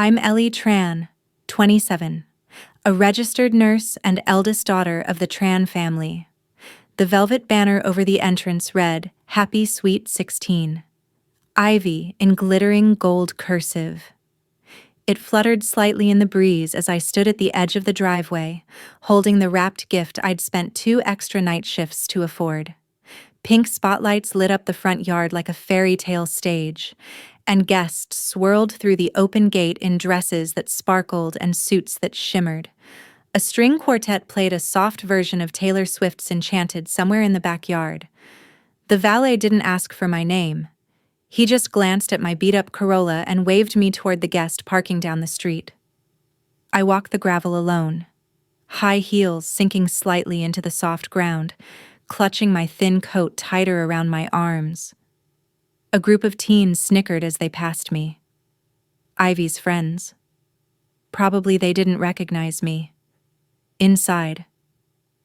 I'm Ellie Tran, 27, a registered nurse and eldest daughter of the Tran family. The velvet banner over the entrance read, Happy Sweet 16. Ivy in glittering gold cursive. It fluttered slightly in the breeze as I stood at the edge of the driveway, holding the wrapped gift I'd spent 2 extra night shifts to afford. Pink spotlights lit up the front yard like a fairy tale stage, and guests swirled through the open gate in dresses that sparkled and suits that shimmered. A string quartet played a soft version of Taylor Swift's Enchanted somewhere in the backyard. The valet didn't ask for my name. He just glanced at my beat-up Corolla and waved me toward the guest parking down the street. I walked the gravel alone, high heels sinking slightly into the soft ground, clutching my thin coat tighter around my arms. A group of teens snickered as they passed me. Ivy's friends. Probably they didn't recognize me. Inside,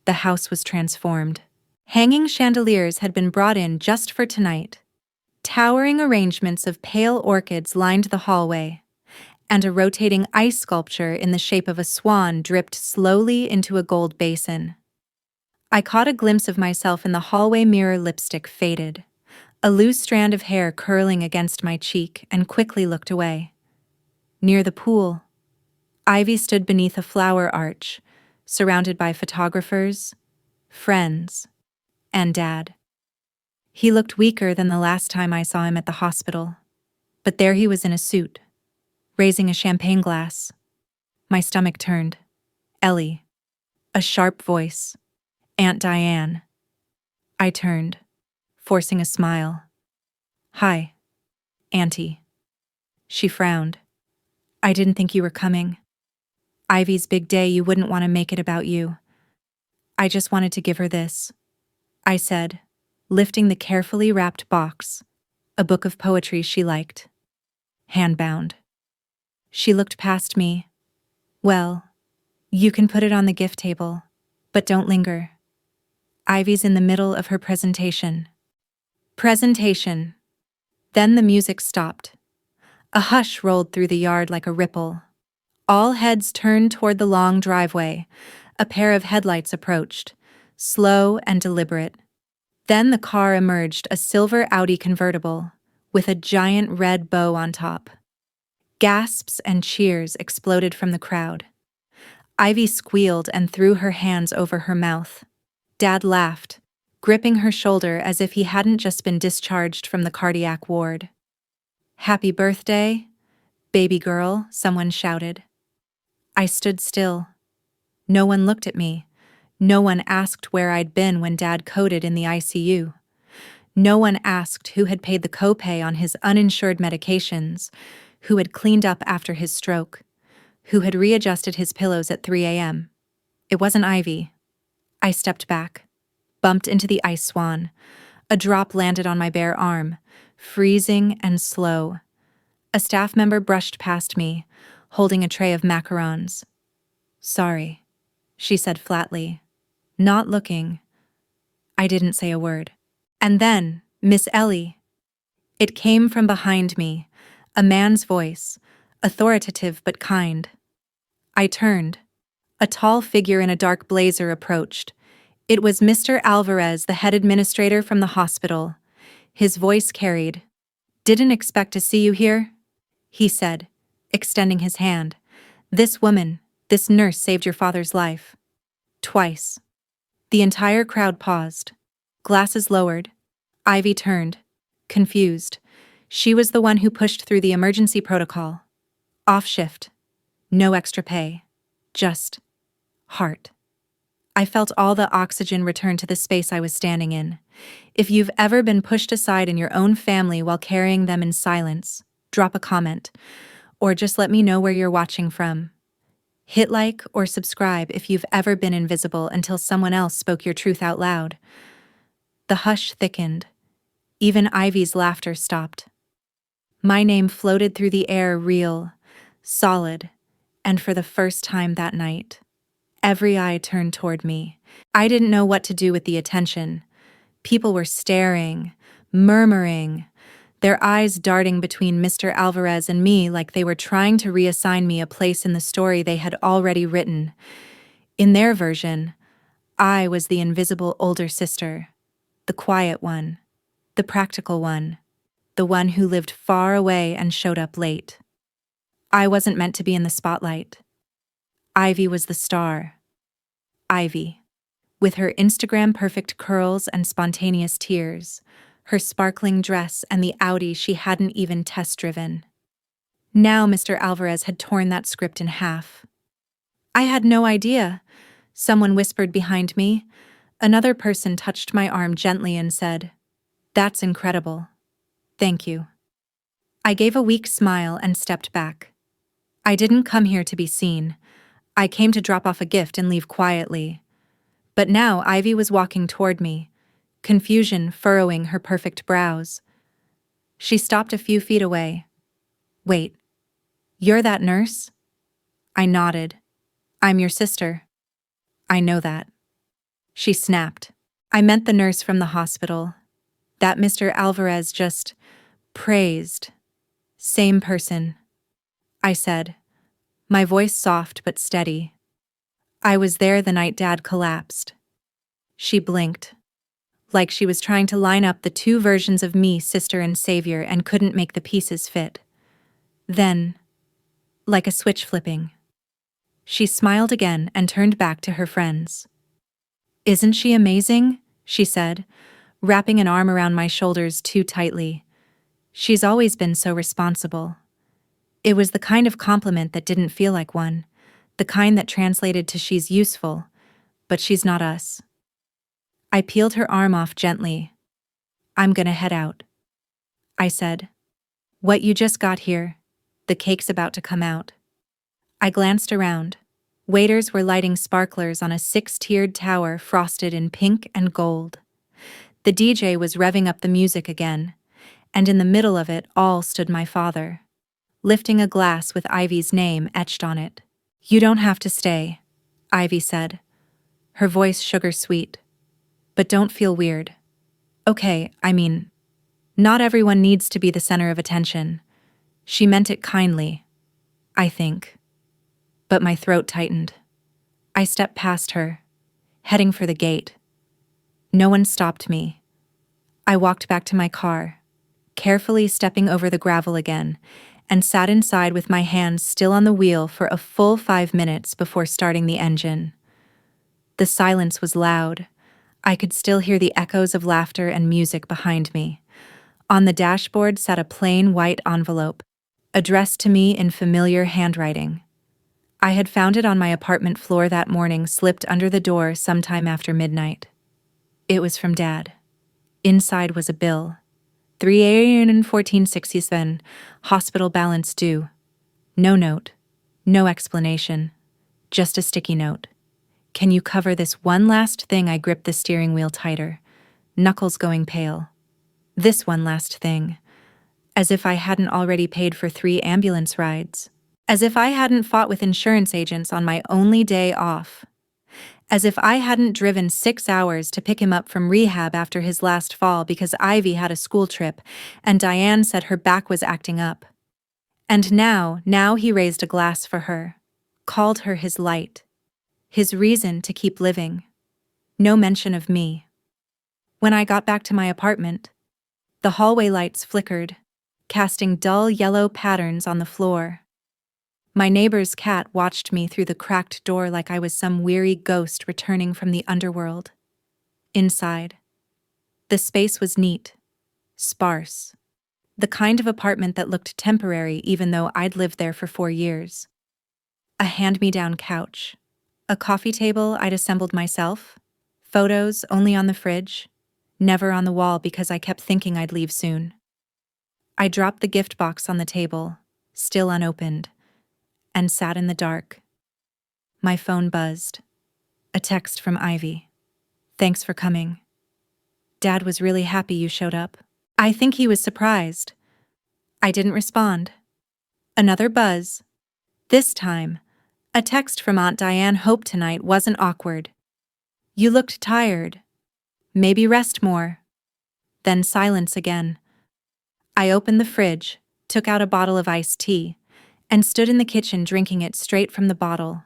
the house was transformed. Hanging chandeliers had been brought in just for tonight. Towering arrangements of pale orchids lined the hallway, and a rotating ice sculpture in the shape of a swan dripped slowly into a gold basin. I caught a glimpse of myself in the hallway mirror. Lipstick faded, a loose strand of hair curling against my cheek, and quickly looked away. Near the pool, Ivy stood beneath a flower arch, surrounded by photographers, friends, and Dad. He looked weaker than the last time I saw him at the hospital, but there he was in a suit, raising a champagne glass. My stomach turned. Ellie. A sharp voice. Aunt Diane. I turned, forcing a smile. Hi, Auntie. She frowned. I didn't think you were coming. Ivy's big day, you wouldn't want to make it about you. I just wanted to give her this, I said, lifting the carefully wrapped box, a book of poetry she liked. Hand-bound. She looked past me. Well, you can put it on the gift table, but don't linger. Ivy's in the middle of her presentation. Presentation. Then the music stopped. A hush rolled through the yard like a ripple. All heads turned toward the long driveway. A pair of headlights approached, slow and deliberate. Then the car emerged, a silver Audi convertible, with a giant red bow on top. Gasps and cheers exploded from the crowd. Ivy squealed and threw her hands over her mouth. Dad laughed, gripping her shoulder as if he hadn't just been discharged from the cardiac ward. Happy birthday, baby girl, someone shouted. I stood still. No one looked at me. No one asked where I'd been when Dad coded in the ICU. No one asked who had paid the copay on his uninsured medications, who had cleaned up after his stroke, who had readjusted his pillows at 3 a.m. It wasn't Ivy. I stepped back, bumped into the ice swan. A drop landed on my bare arm, freezing and slow. A staff member brushed past me, holding a tray of macarons. Sorry, she said flatly. Not looking. I didn't say a word. And then, Miss Ellie. It came from behind me, a man's voice, authoritative but kind. I turned. A tall figure in a dark blazer approached. It was Mr. Alvarez, the head administrator from the hospital. His voice carried. Didn't expect to see you here, he said, extending his hand. This woman, this nurse saved your father's life. Twice. The entire crowd paused. Glasses lowered. Ivy turned, confused. She was the one who pushed through the emergency protocol. Off shift. No extra pay. Just heart. I felt all the oxygen return to the space I was standing in. If you've ever been pushed aside in your own family while carrying them in silence, drop a comment, or just let me know where you're watching from. Hit like or subscribe if you've ever been invisible until someone else spoke your truth out loud. The hush thickened. Even Ivy's laughter stopped. My name floated through the air, real, solid, and for the first time that night, every eye turned toward me. I didn't know what to do with the attention. People were staring, murmuring. their eyes darting between Mr. Alvarez and me like they were trying to reassign me a place in the story they had already written. In their version, I was the invisible older sister, the quiet one, the practical one, the one who lived far away and showed up late. I wasn't meant to be in the spotlight. Ivy was the star. Ivy, with her Instagram-perfect curls and spontaneous tears, her sparkling dress and the Audi she hadn't even test-driven. Now Mr. Alvarez had torn that script in half. I had no idea. Someone whispered behind me. Another person touched my arm gently and said, "That's incredible. Thank you." I gave a weak smile and stepped back. I didn't come here to be seen. I came to drop off a gift and leave quietly. But now Ivy was walking toward me, confusion furrowing her perfect brows. She stopped a few feet away. "Wait, you're that nurse?" I nodded. "I'm your sister." "I know that." She snapped. "I meant the nurse from the hospital. That Mr. Alvarez just praised. Same person." I said, my voice soft but steady. "I was there the night Dad collapsed." She blinked, like she was trying to line up the two versions of me, sister and savior, and couldn't make the pieces fit. Then, like a switch flipping, she smiled again and turned back to her friends. "Isn't she amazing?" she said, wrapping an arm around my shoulders too tightly. "She's always been so responsible." It was the kind of compliment that didn't feel like one, the kind that translated to "she's useful, but she's not us." I peeled her arm off gently. "I'm gonna head out," I said. "What, you just got here? The cake's about to come out." I glanced around. Waiters were lighting sparklers on a 6-tiered tower frosted in pink and gold. The DJ was revving up the music again, and in the middle of it all stood my father, lifting a glass with Ivy's name etched on it. "You don't have to stay," Ivy said, her voice sugar-sweet. "But don't feel weird. Okay, I mean, not everyone needs to be the center of attention." She meant it kindly, I think. But my throat tightened. I stepped past her, heading for the gate. No one stopped me. I walked back to my car, carefully stepping over the gravel again, and sat inside with my hands still on the wheel for a full 5 minutes before starting the engine. The silence was loud. I could still hear the echoes of laughter and music behind me. On the dashboard sat a plain white envelope, addressed to me in familiar handwriting. I had found it on my apartment floor that morning, slipped under the door sometime after midnight. It was from Dad. Inside was a bill. $314.67, hospital balance due. No note, no explanation, just a sticky note. "Can you cover this one last thing?" I gripped the steering wheel tighter, knuckles going pale. This one last thing. As if I hadn't already paid for 3 ambulance rides. As if I hadn't fought with insurance agents on my only day off. As if I hadn't driven 6 hours to pick him up from rehab after his last fall because Ivy had a school trip and Diane said her back was acting up. And now he raised a glass for her, called her his light, his reason to keep living. No mention of me. When I got back to my apartment, the hallway lights flickered, casting dull yellow patterns on the floor. My neighbor's cat watched me through the cracked door like I was some weary ghost returning from the underworld. Inside, the space was neat, sparse, the kind of apartment that looked temporary even though I'd lived there for 4 years. A hand-me-down couch, a coffee table I'd assembled myself, photos only on the fridge, never on the wall because I kept thinking I'd leave soon. I dropped the gift box on the table, still unopened, and sat in the dark. My phone buzzed. A text from Ivy. "Thanks for coming. Dad was really happy you showed up." I think he was surprised. I didn't respond. Another buzz. This time, a text from Aunt Diane. "Hope tonight wasn't awkward. You looked tired. Maybe rest more." Then silence again. I opened the fridge, took out a bottle of iced tea, and stood in the kitchen drinking it straight from the bottle.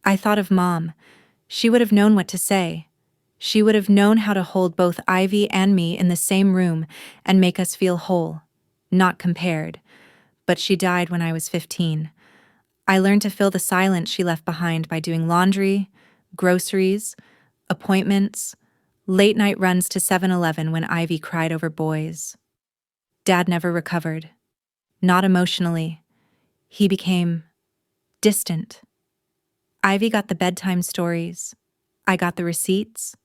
I thought of Mom. She would have known what to say. She would have known how to hold both Ivy and me in the same room and make us feel whole, not compared. But she died when I was 15. I learned to fill the silence she left behind by doing laundry, groceries, appointments, late-night runs to 7-Eleven when Ivy cried over boys. Dad never recovered. Not emotionally. He became distant. Ivy got the bedtime stories. I got the receipts.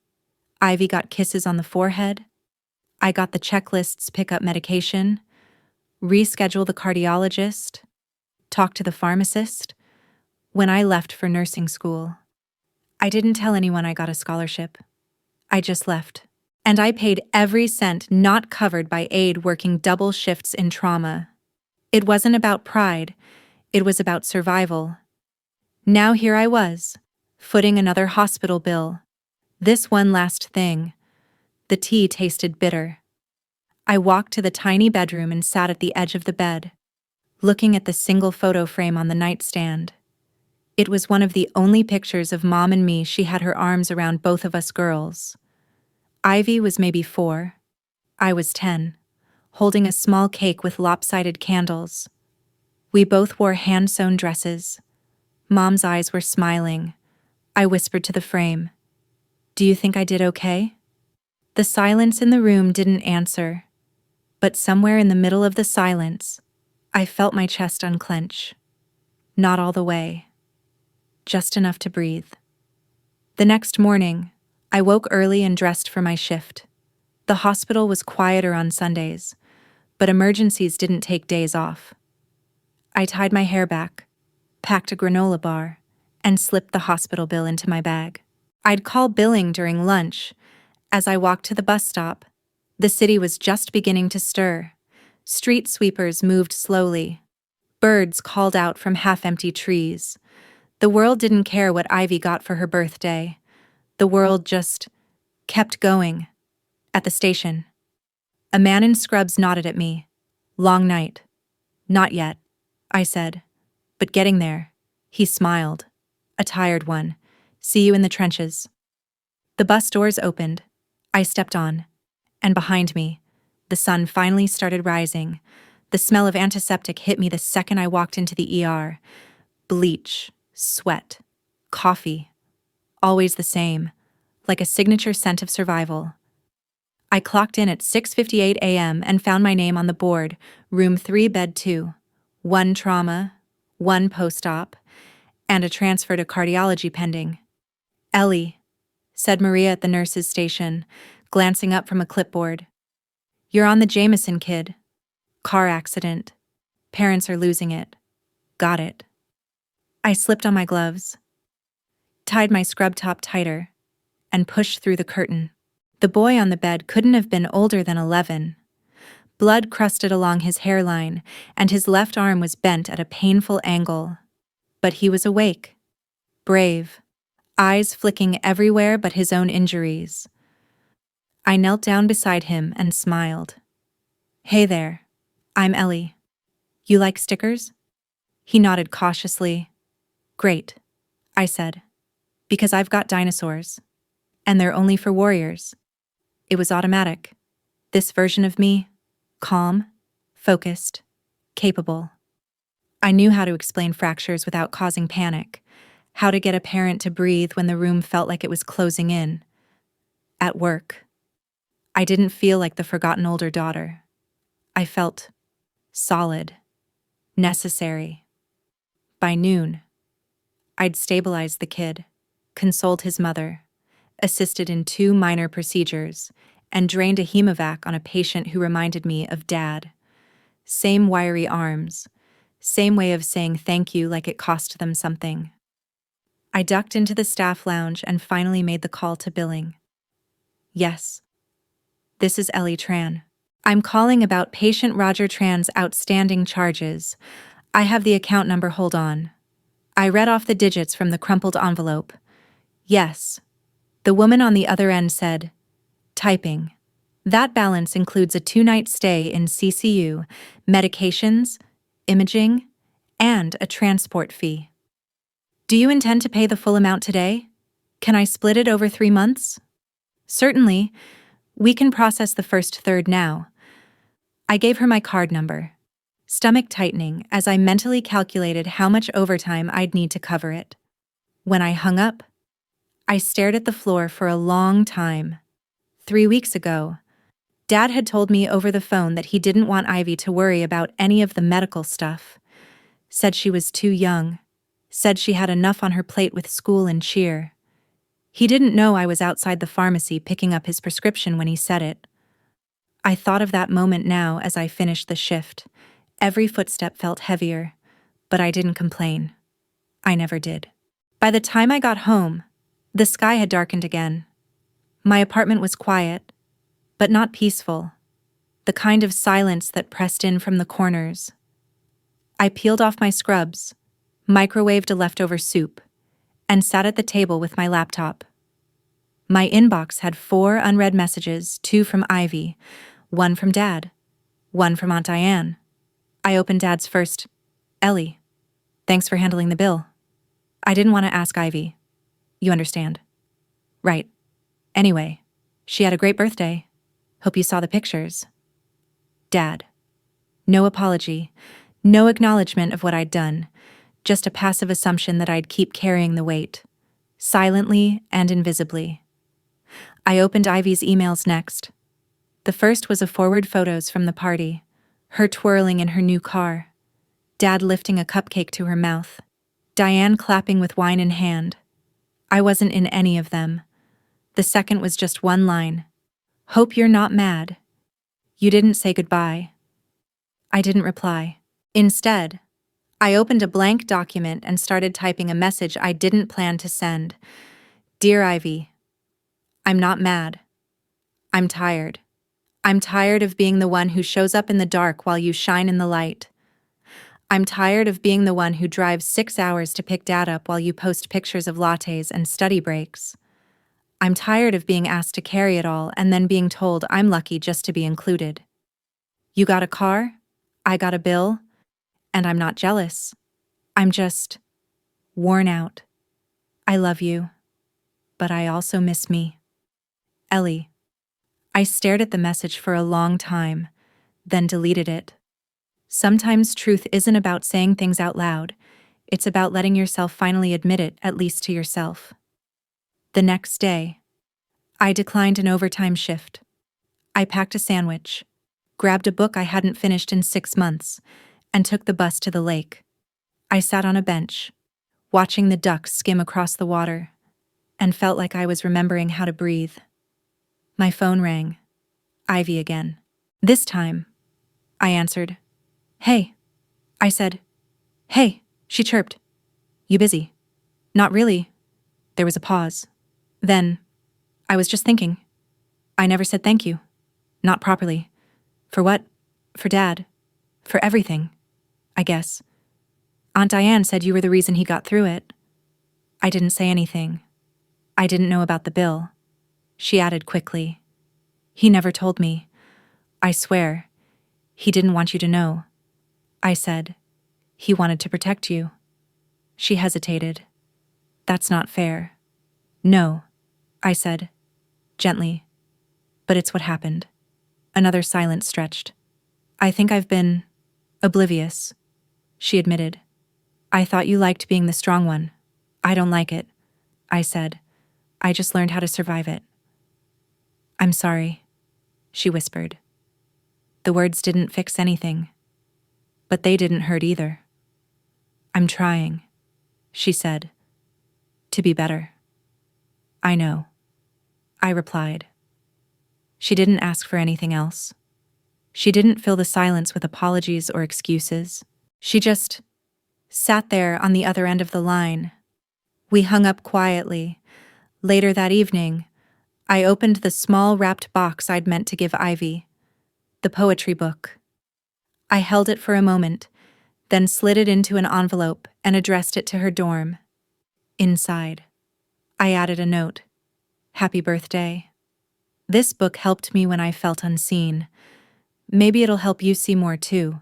Ivy got kisses on the forehead. I got the checklists, pick up medication, reschedule the cardiologist, talk to the pharmacist. When I left for nursing school, I didn't tell anyone I got a scholarship. I just left. And I paid every cent not covered by aid working double shifts in trauma. It wasn't about pride. It was about survival. Now here I was, footing another hospital bill. This one last thing. The tea tasted bitter. I walked to the tiny bedroom and sat at the edge of the bed, looking at the single photo frame on the nightstand. It was one of the only pictures of Mom and me. She had her arms around both of us girls. Ivy was maybe 4. I was 10, holding a small cake with lopsided candles. We both wore hand-sewn dresses. Mom's eyes were smiling. I whispered to the frame, "Do you think I did okay?" The silence in the room didn't answer, but somewhere in the middle of the silence, I felt my chest unclench. Not all the way. Just enough to breathe. The next morning, I woke early and dressed for my shift. The hospital was quieter on Sundays, but emergencies didn't take days off. I tied my hair back, packed a granola bar, and slipped the hospital bill into my bag. I'd call billing during lunch. As I walked to the bus stop, the city was just beginning to stir. Street sweepers moved slowly. Birds called out from half-empty trees. The world didn't care what Ivy got for her birthday. The world just kept going. At the station, a man in scrubs nodded at me. "Long night." "Not yet," I said. "But getting there." He smiled. "A tired one. See you in the trenches." The bus doors opened. I stepped on. And behind me, the sun finally started rising. The smell of antiseptic hit me the second I walked into the ER. Bleach, sweat, coffee. Always the same, like a signature scent of survival. I clocked in at 6:58 a.m. and found my name on the board, room 3, bed 2. 1 trauma, 1 post-op, and a transfer to cardiology pending. "Ellie," said Maria at the nurse's station, glancing up from a clipboard. "You're on the Jameson, kid. Car accident. Parents are losing it. Got it." I slipped on my gloves, tied my scrub top tighter, and pushed through the curtain. The boy on the bed couldn't have been older than 11. Blood crusted along his hairline, and his left arm was bent at a painful angle. But he was awake, brave, eyes flicking everywhere but his own injuries. I knelt down beside him and smiled. "Hey there, I'm Ellie. You like stickers?" He nodded cautiously. "Great," I said, "because I've got dinosaurs. And they're only for warriors." It was automatic. This version of me, calm, focused, capable. I knew how to explain fractures without causing panic, how to get a parent to breathe when the room felt like it was closing in. At work, I didn't feel like the forgotten older daughter. I felt solid, necessary. By noon, I'd stabilized the kid, consoled his mother, assisted in 2 minor procedures, and drained a hemovac on a patient who reminded me of Dad. Same wiry arms, same way of saying thank you like it cost them something. I ducked into the staff lounge and finally made the call to billing. "Yes. This is Ellie Tran. I'm calling about patient Roger Tran's outstanding charges. I have the account number, hold on." I read off the digits from the crumpled envelope. "Yes." The woman on the other end said, "Typing." That balance includes a 2-night stay in CCU, medications, imaging, and a transport fee. Do you intend to pay the full amount today? Can I split it over 3 months? Certainly. We can process the first third now. I gave her my card number, stomach tightening as I mentally calculated how much overtime I'd need to cover it. When I hung up, I stared at the floor for a long time. 3 weeks ago, Dad had told me over the phone that he didn't want Ivy to worry about any of the medical stuff. Said she was too young. Said she had enough on her plate with school and cheer. He didn't know I was outside the pharmacy picking up his prescription when he said it. I thought of that moment now as I finished the shift. Every footstep felt heavier, but I didn't complain. I never did. By the time I got home, the sky had darkened again. My apartment was quiet, but not peaceful, the kind of silence that pressed in from the corners. I peeled off my scrubs, microwaved a leftover soup, and sat at the table with my laptop. My inbox had 4 unread messages, 2 from Ivy, 1 from Dad, 1 from Aunt Diane. I opened Dad's first. Ellie, thanks for handling the bill. I didn't want to ask Ivy. You understand. Right. Anyway, she had a great birthday. Hope you saw the pictures. Dad. No apology, no acknowledgement of what I'd done, just a passive assumption that I'd keep carrying the weight, silently and invisibly. I opened Ivy's emails next. The first was a forward photos from the party, her twirling in her new car, Dad lifting a cupcake to her mouth, Diane clapping with wine in hand. I wasn't in any of them. The second was just one line. Hope you're not mad. You didn't say goodbye. I didn't reply. Instead, I opened a blank document and started typing a message I didn't plan to send. Dear Ivy, I'm not mad. I'm tired. I'm tired of being the one who shows up in the dark while you shine in the light. I'm tired of being the one who drives 6 hours to pick Dad up while you post pictures of lattes and study breaks. I'm tired of being asked to carry it all and then being told I'm lucky just to be included. You got a car, I got a bill, and I'm not jealous. I'm just worn out. I love you, but I also miss me. Ellie. I stared at the message for a long time, then deleted it. Sometimes truth isn't about saying things out loud. It's about letting yourself finally admit it, at least to yourself. The next day, I declined an overtime shift. I packed a sandwich, grabbed a book I hadn't finished in 6 months, and took the bus to the lake. I sat on a bench, watching the ducks skim across the water, and felt like I was remembering how to breathe. My phone rang. Ivy again. This time, I answered. Hey. I said. Hey, she chirped. You busy? Not really. There was a pause. Then, I was just thinking. I never said thank you. Not properly. For what? For Dad. For everything. I guess. Aunt Diane said you were the reason he got through it. I didn't say anything. I didn't know about the bill. She added quickly. He never told me. I swear. He didn't want you to know. I said. He wanted to protect you. She hesitated. That's not fair. No, I said, gently. But it's what happened. Another silence stretched. I think I've been oblivious, she admitted. I thought you liked being the strong one. I don't like it, I said. I just learned how to survive it. I'm sorry, she whispered. The words didn't fix anything, but they didn't hurt either. I'm trying, she said, to be better. I know, I replied. She didn't ask for anything else. She didn't fill the silence with apologies or excuses. She just sat there on the other end of the line. We hung up quietly. Later that evening, I opened the small wrapped box I'd meant to give Ivy, the poetry book. I held it for a moment, then slid it into an envelope and addressed it to her dorm. Inside, I added a note. Happy birthday. This book helped me when I felt unseen. Maybe it'll help you see more too.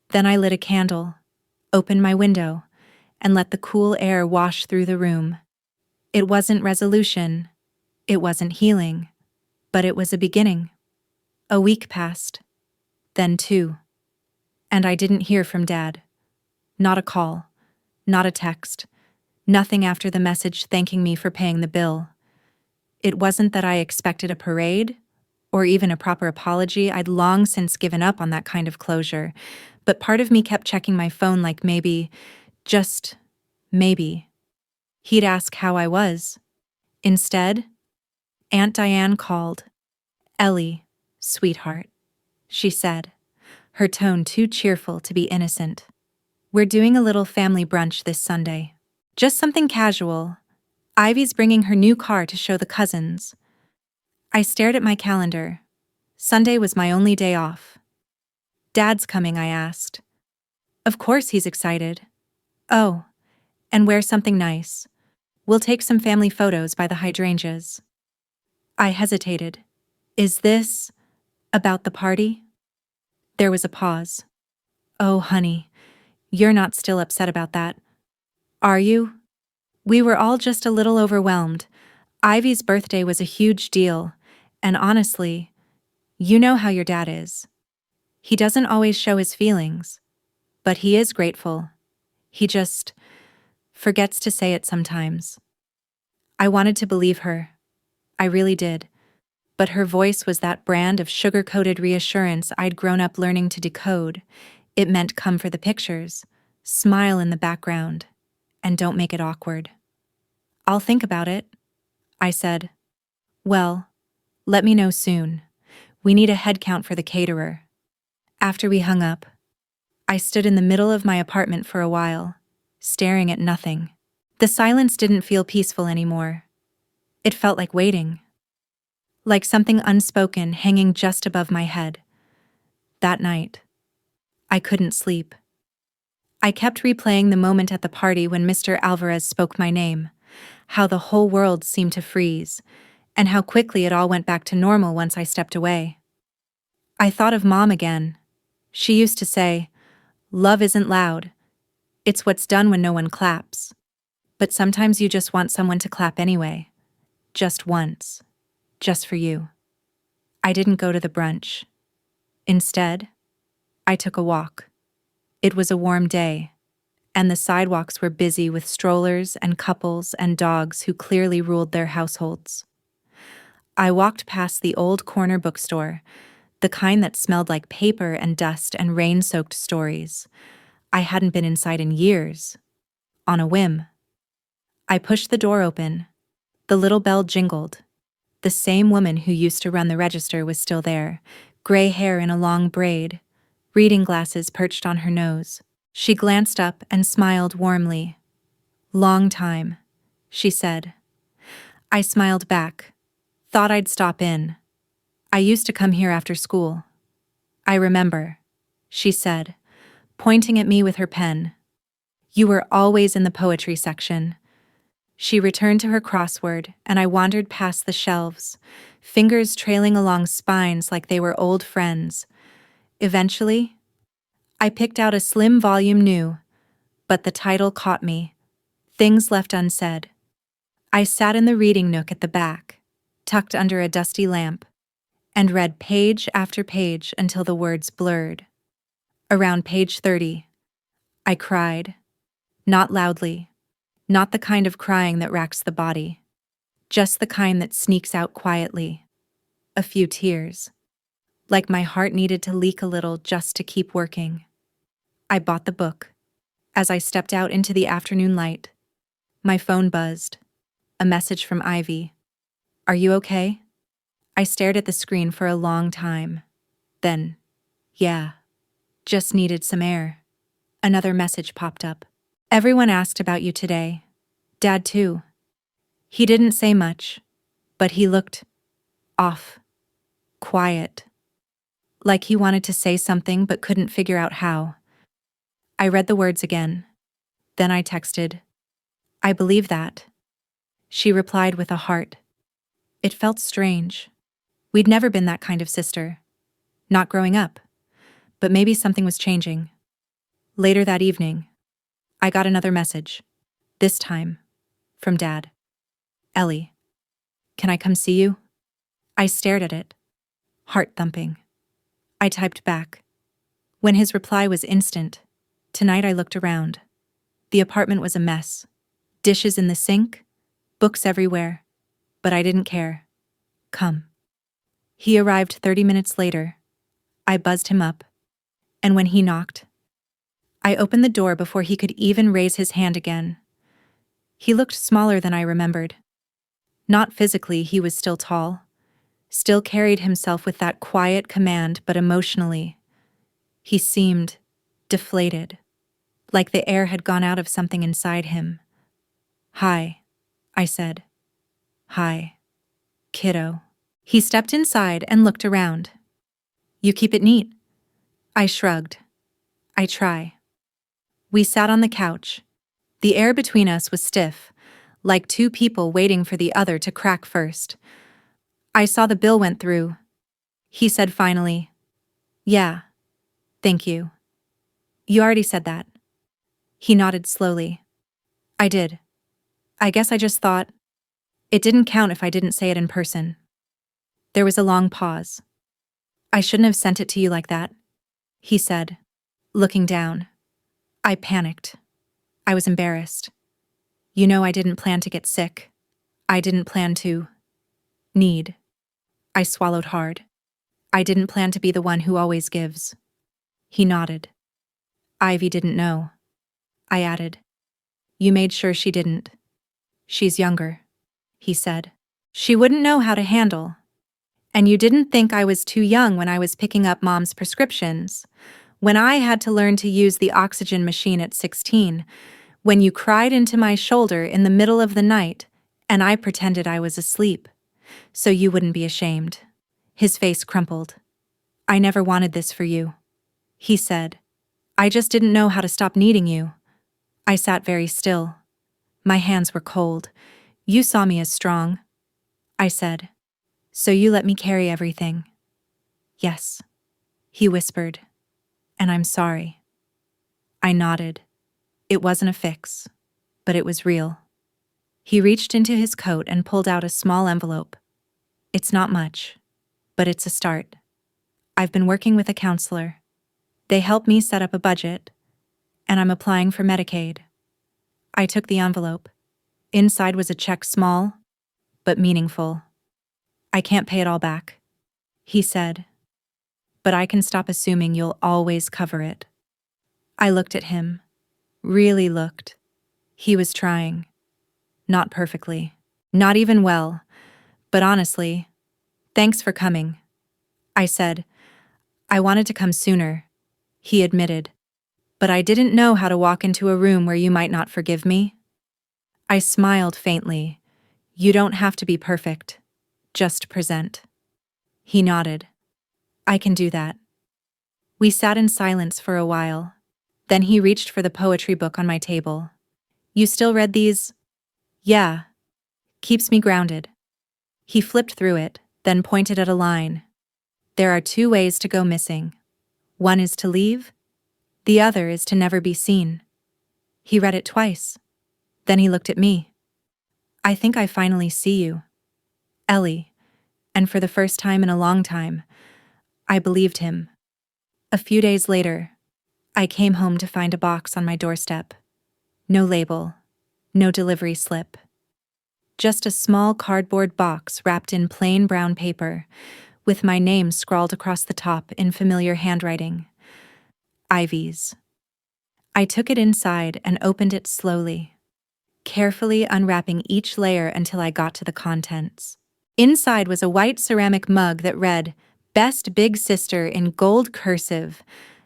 Then I lit a candle, opened my window, and let the cool air wash through the room. It wasn't resolution, it wasn't healing, but it was a beginning. A week passed, then 2. And I didn't hear from Dad. Not a call, not a text, nothing after the message thanking me for paying the bill. It wasn't that I expected a parade, or even a proper apology. I'd long since given up on that kind of closure, but part of me kept checking my phone like maybe, just maybe, he'd ask how I was. Instead, Aunt Diane called. "Ellie, sweetheart," she said, her tone too cheerful to be innocent. "We're doing a little family brunch this Sunday. Just something casual. Ivy's bringing her new car to show the cousins." I stared at my calendar. Sunday was my only day off. "Dad's coming?" I asked. "Of course he's excited." "Oh, and wear something nice. We'll take some family photos by the hydrangeas." I hesitated. "Is this about the party?" There was a pause. "Oh, honey, you're not still upset about that, are you?" We were all just a little overwhelmed. Ivy's birthday was a huge deal, and honestly, you know how your dad is. He doesn't always show his feelings, but he is grateful. He just forgets to say it sometimes. I wanted to believe her. I really did. But her voice was that brand of sugar-coated reassurance I'd grown up learning to decode. It meant come for the pictures, smile in the background, and don't make it awkward. "I'll think about it," I said. "Well, let me know soon. We need a head count for the caterer." After we hung up, I stood in the middle of my apartment for a while, staring at nothing. The silence didn't feel peaceful anymore. It felt like waiting. Like something unspoken hanging just above my head. That night, I couldn't sleep. I kept replaying the moment at the party when Mr. Alvarez spoke my name, how the whole world seemed to freeze, and how quickly it all went back to normal once I stepped away. I thought of Mom again. She used to say, "Love isn't loud. It's what's done when no one claps." But sometimes you just want someone to clap anyway. Just once. Just for you. I didn't go to the brunch. Instead, I took a walk. It was a warm day, and the sidewalks were busy with strollers and couples and dogs who clearly ruled their households. I walked past the old corner bookstore, the kind that smelled like paper and dust and rain-soaked stories. I hadn't been inside in years. On a whim, I pushed the door open. The little bell jingled. The same woman who used to run the register was still there, gray hair in a long braid, reading glasses perched on her nose. She glanced up and smiled warmly. "Long time," she said. I smiled back. Thought I'd stop in. "I used to come here after school." "I remember," she said, pointing at me with her pen. "You were always in the poetry section." She returned to her crossword, and I wandered past the shelves, fingers trailing along spines like they were old friends. Eventually, I picked out a slim volume new, but the title caught me. Things Left Unsaid. I sat in the reading nook at the back, tucked under a dusty lamp, and read page after page until the words blurred. Around page 30, I cried. Not loudly. Not the kind of crying that racks the body. Just the kind that sneaks out quietly. A few tears. Like my heart needed to leak a little just to keep working. I bought the book. As I stepped out into the afternoon light, my phone buzzed. A message from Ivy. "Are you okay?" I stared at the screen for a long time. Then, "Yeah, just needed some air." Another message popped up. "Everyone asked about you today. Dad too." He didn't say much, but he looked off, quiet, like he wanted to say something but couldn't figure out how. I read the words again. Then I texted, "I believe that." She replied with a heart. It felt strange. We'd never been that kind of sister. Not growing up. But maybe something was changing. Later that evening, I got another message. This time, from Dad. Ellie, can I come see you? I stared at it, heart thumping. I typed back. When his reply was instant, tonight I looked around. The apartment was a mess. Dishes in the sink, books everywhere. But I didn't care. Come. He arrived 30 minutes later. I buzzed him up. And when he knocked, I opened the door before he could even raise his hand again. He looked smaller than I remembered. Not physically, he was still tall. Still carried himself with that quiet command, but emotionally, he seemed deflated, like the air had gone out of something inside him. Hi, I said. Hi, kiddo. He stepped inside and looked around. You keep it neat. I shrugged. I try. We sat on the couch. The air between us was stiff, like two people waiting for the other to crack first. I saw the bill went through. He said finally, Yeah, thank you. You already said that. He nodded slowly. I did. I guess I just thought it didn't count if I didn't say it in person. There was a long pause. I shouldn't have sent it to you like that, he said, looking down. I panicked. I was embarrassed. You know, I didn't plan to get sick. I didn't plan to need. I swallowed hard. I didn't plan to be the one who always gives. He nodded. Ivy didn't know. I added. You made sure she didn't. She's younger, he said. She wouldn't know how to handle. And you didn't think I was too young when I was picking up Mom's prescriptions, when I had to learn to use the oxygen machine at 16, when you cried into my shoulder in the middle of the night and I pretended I was asleep, so you wouldn't be ashamed. His face crumpled. I never wanted this for you, he said. I just didn't know how to stop needing you. I sat very still. My hands were cold. You saw me as strong. I said. So you let me carry everything. Yes, he whispered. And I'm sorry. I nodded. It wasn't a fix, but it was real. He reached into his coat and pulled out a small envelope. It's not much, but it's a start. I've been working with a counselor. They helped me set up a budget, and I'm applying for Medicaid. I took the envelope. Inside was a check, small, but meaningful. I can't pay it all back, he said, but I can stop assuming you'll always cover it. I looked at him, really looked. He was trying. Not perfectly, not even well, but honestly, thanks for coming. I said, I wanted to come sooner, he admitted, but I didn't know how to walk into a room where you might not forgive me. I smiled faintly. You don't have to be perfect. Just present. He nodded. I can do that. We sat in silence for a while. Then he reached for the poetry book on my table. You still read these? Yeah. Keeps me grounded. He flipped through it, then pointed at a line. There are 2 ways to go missing. One is to leave. The other is to never be seen. He read it twice. Then he looked at me. I think I finally see you. Ellie. And for the first time in a long time, I believed him. A few days later, I came home to find a box on my doorstep. No label, no delivery slip. Just a small cardboard box wrapped in plain brown paper, with my name scrawled across the top in familiar handwriting. Ivy's. I took it inside and opened it slowly, carefully unwrapping each layer until I got to the contents. Inside was a white ceramic mug that read, Best Big Sister in gold cursive,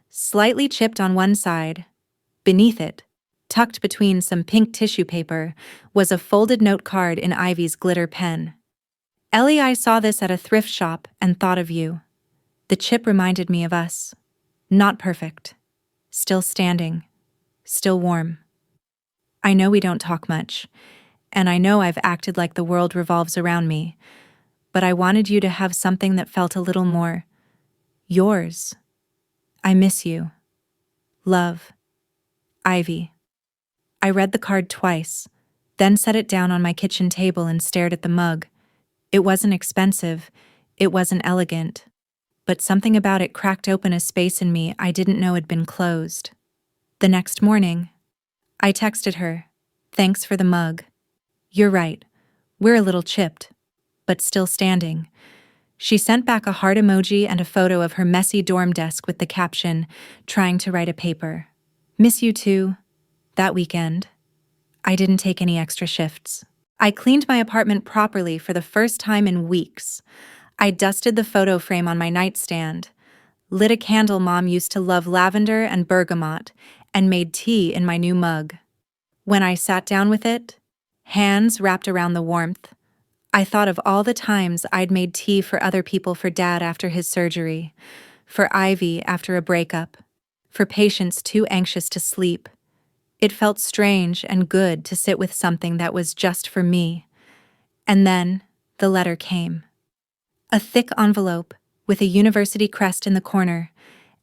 slightly chipped on one side. Beneath it, tucked between some pink tissue paper, was a folded note card in Ivy's glitter pen. Ellie, I saw this at a thrift shop and thought of you. The chip reminded me of us. Not perfect. Still standing. Still warm. I know we don't talk much, and I know I've acted like the world revolves around me, but I wanted you to have something that felt a little more yours. I miss you. Love. Ivy. I read the card twice, then set it down on my kitchen table and stared at the mug. It wasn't expensive, it wasn't elegant, but something about it cracked open a space in me I didn't know had been closed. The next morning, I texted her, "Thanks for the mug. You're right, we're a little chipped, but still standing." She sent back a heart emoji and a photo of her messy dorm desk with the caption, "Trying to write a paper. Miss you too." That weekend, I didn't take any extra shifts. I cleaned my apartment properly for the first time in weeks. I dusted the photo frame on my nightstand, lit a candle Mom used to love lavender and bergamot, and made tea in my new mug. When I sat down with it, hands wrapped around the warmth, I thought of all the times I'd made tea for other people, for Dad after his surgery, for Ivy after a breakup, for patients too anxious to sleep. It felt strange and good to sit with something that was just for me. And then the letter came. A thick envelope with a university crest in the corner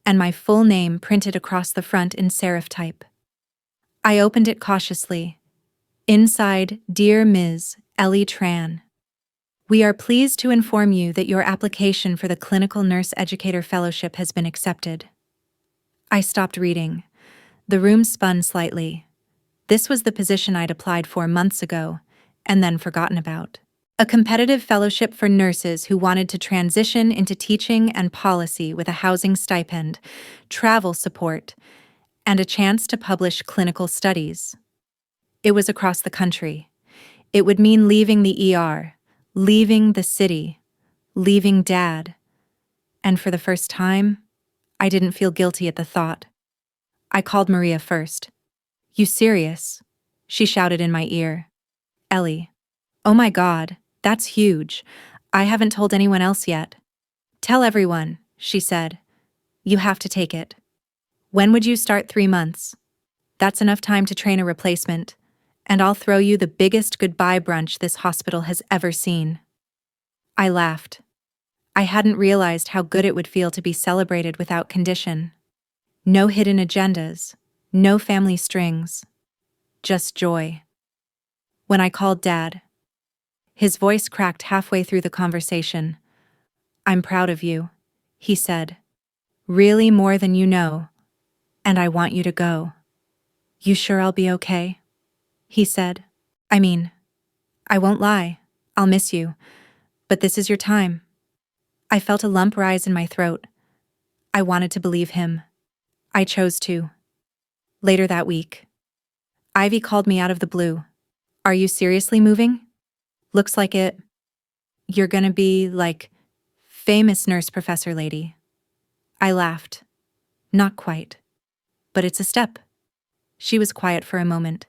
and my full name printed across the front in serif type. I opened it cautiously. Inside, "Dear Ms. Ellie Tran, we are pleased to inform you that your application for the Clinical Nurse Educator Fellowship has been accepted." I stopped reading. The room spun slightly. This was the position I'd applied for months ago, and then forgotten about. A competitive fellowship for nurses who wanted to transition into teaching and policy with a housing stipend, travel support, and a chance to publish clinical studies. It was across the country. It would mean leaving the ER, leaving the city, leaving Dad. And for the first time, I didn't feel guilty at the thought. I called Maria first. "You serious?" she shouted in my ear. "Ellie. Oh my God, that's huge. I haven't told anyone else yet." "Tell everyone," she said. "You have to take it." "When would you start?" 3 months. That's enough time to train a replacement, and I'll throw you the biggest goodbye brunch this hospital has ever seen. I laughed. I hadn't realized how good it would feel to be celebrated without condition. No hidden agendas, no family strings, just joy. When I called Dad, his voice cracked halfway through the conversation. "I'm proud of you," he said. "Really more than you know. And I want you to go." "You sure I'll be okay?" he said. "I mean, I won't lie, I'll miss you, but this is your time." I felt a lump rise in my throat. I wanted to believe him. I chose to. Later that week, Ivy called me out of the blue. "Are you seriously moving? Looks like it. You're gonna be, like, famous nurse professor lady." I laughed. "Not quite. But it's a step." She was quiet for a moment.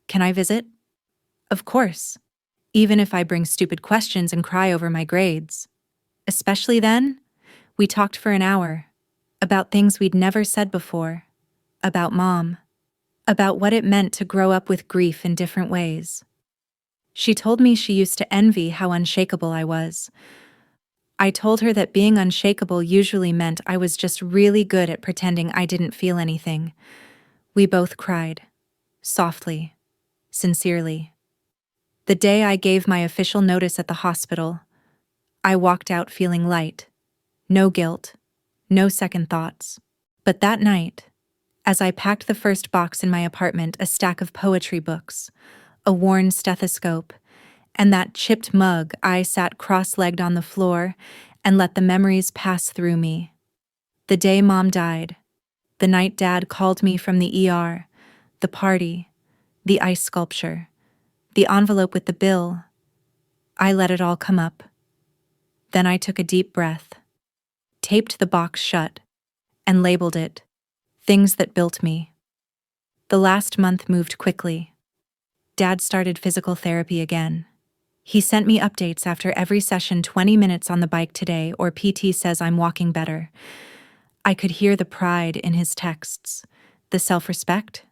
"Can I visit?" "Of course. Even if I bring stupid questions and cry over my grades." Especially then, we talked for an hour. About things we'd never said before. About Mom. About what it meant to grow up with grief in different ways. She told me she used to envy how unshakable I was. I told her that being unshakable usually meant I was just really good at pretending I didn't feel anything. We both cried. Softly. Sincerely. The day I gave my official notice at the hospital, I walked out feeling light. No guilt. No second thoughts. But that night, as I packed the first box in my apartment, a stack of poetry books, a worn stethoscope, and that chipped mug, I sat cross-legged on the floor and let the memories pass through me. The day Mom died, the night Dad called me from the ER, the party, the ice sculpture, the envelope with the bill. I let it all come up. Then I took a deep breath, taped the box shut, and labeled it, "Things that built me." The last month moved quickly. Dad started physical therapy again. He sent me updates after every session, 20 minutes on the bike today, or PT says I'm walking better. I could hear the pride in his texts, the self-respect,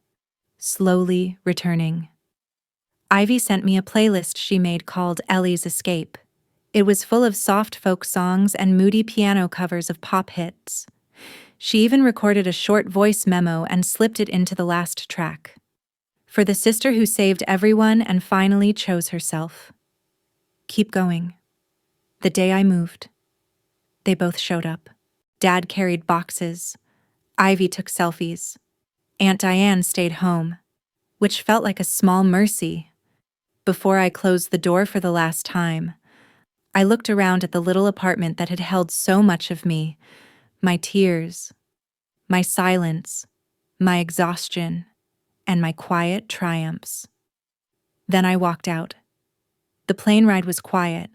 slowly returning. Ivy sent me a playlist she made called Ellie's Escape. It was full of soft folk songs and moody piano covers of pop hits. She even recorded a short voice memo and slipped it into the last track. For the sister who saved everyone and finally chose herself. Keep going. The day I moved, they both showed up. Dad carried boxes. Ivy took selfies. Aunt Diane stayed home, which felt like a small mercy. Before I closed the door for the last time, I looked around at the little apartment that had held so much of me, my tears, my silence, my exhaustion, and my quiet triumphs. Then I walked out. The plane ride was quiet.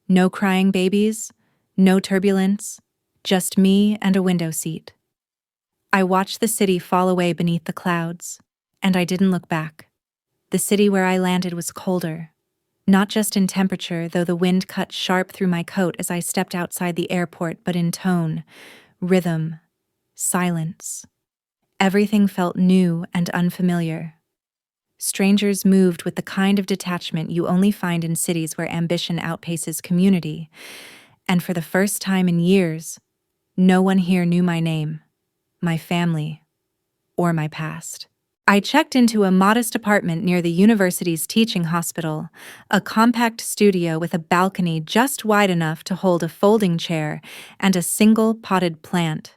No crying babies, no turbulence, just me and a window seat. I watched the city fall away beneath the clouds, and I didn't look back. The city where I landed was colder, not just in temperature, though the wind cut sharp through my coat as I stepped outside the airport, but in tone, rhythm, silence. Everything felt new and unfamiliar. Strangers moved with the kind of detachment you only find in cities where ambition outpaces community, and for the first time in years, no one here knew my name, my family, or my past. I checked into a modest apartment near the university's teaching hospital, a compact studio with a balcony just wide enough to hold a folding chair and a single potted plant.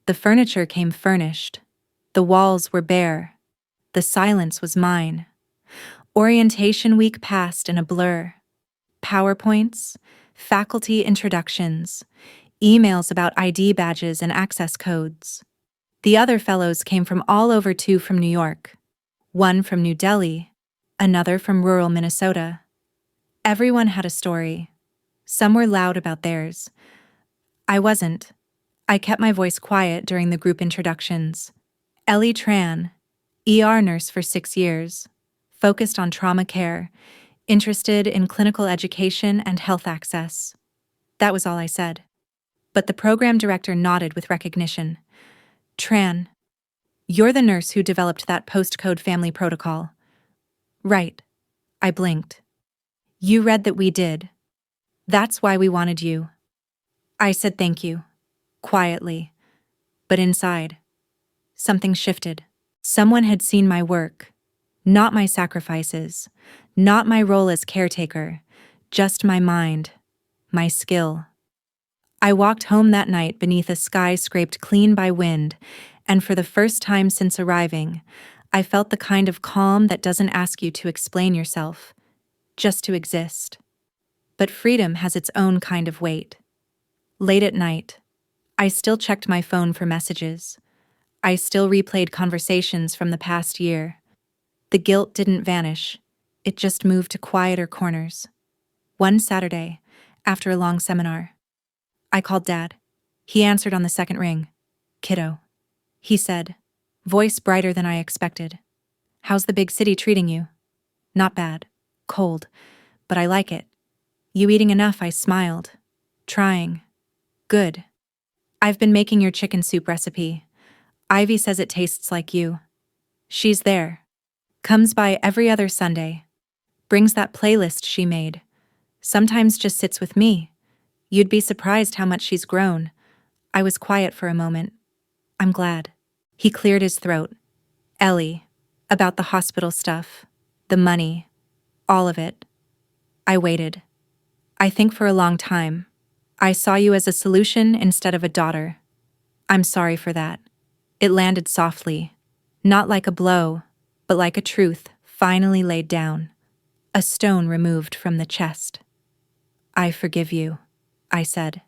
The furniture came furnished. The walls were bare. The silence was mine. Orientation week passed in a blur. PowerPoints, faculty introductions, emails about ID badges and access codes. The other fellows came from all over, two from New York, one from New Delhi, another from rural Minnesota. Everyone had a story. Some were loud about theirs. I wasn't. I kept my voice quiet during the group introductions. Ellie Tran, ER nurse for 6 years, focused on trauma care, interested in clinical education and health access. That was all I said. But the program director nodded with recognition. Tran, you're the nurse who developed that postcode family protocol. Right. I blinked. You read that we did. That's why we wanted you. I said thank you, quietly. But inside, something shifted. Someone had seen my work, not my sacrifices, not my role as caretaker, just my mind, my skill. I walked home that night beneath a sky scraped clean by wind, and for the first time since arriving, I felt the kind of calm that doesn't ask you to explain yourself, just to exist. But freedom has its own kind of weight. Late at night, I still checked my phone for messages. I still replayed conversations from the past year. The guilt didn't vanish. It just moved to quieter corners. One Saturday, after a long seminar, I called Dad. He answered on the second ring. Kiddo, he said, voice brighter than I expected. How's the big city treating you? Not bad. Cold. But I like it. You eating enough? I smiled. Trying. Good. I've been making your chicken soup recipe. Ivy says it tastes like you. She's there. Comes by every other Sunday. Brings that playlist she made. Sometimes just sits with me. You'd be surprised how much she's grown. I was quiet for a moment. I'm glad. He cleared his throat. Ellie, about the hospital stuff, the money, all of it. I waited. I think for a long time. I saw you as a solution instead of a daughter. I'm sorry for that. It landed softly, not like a blow, but like a truth finally laid down, a stone removed from the chest. I forgive you, I said,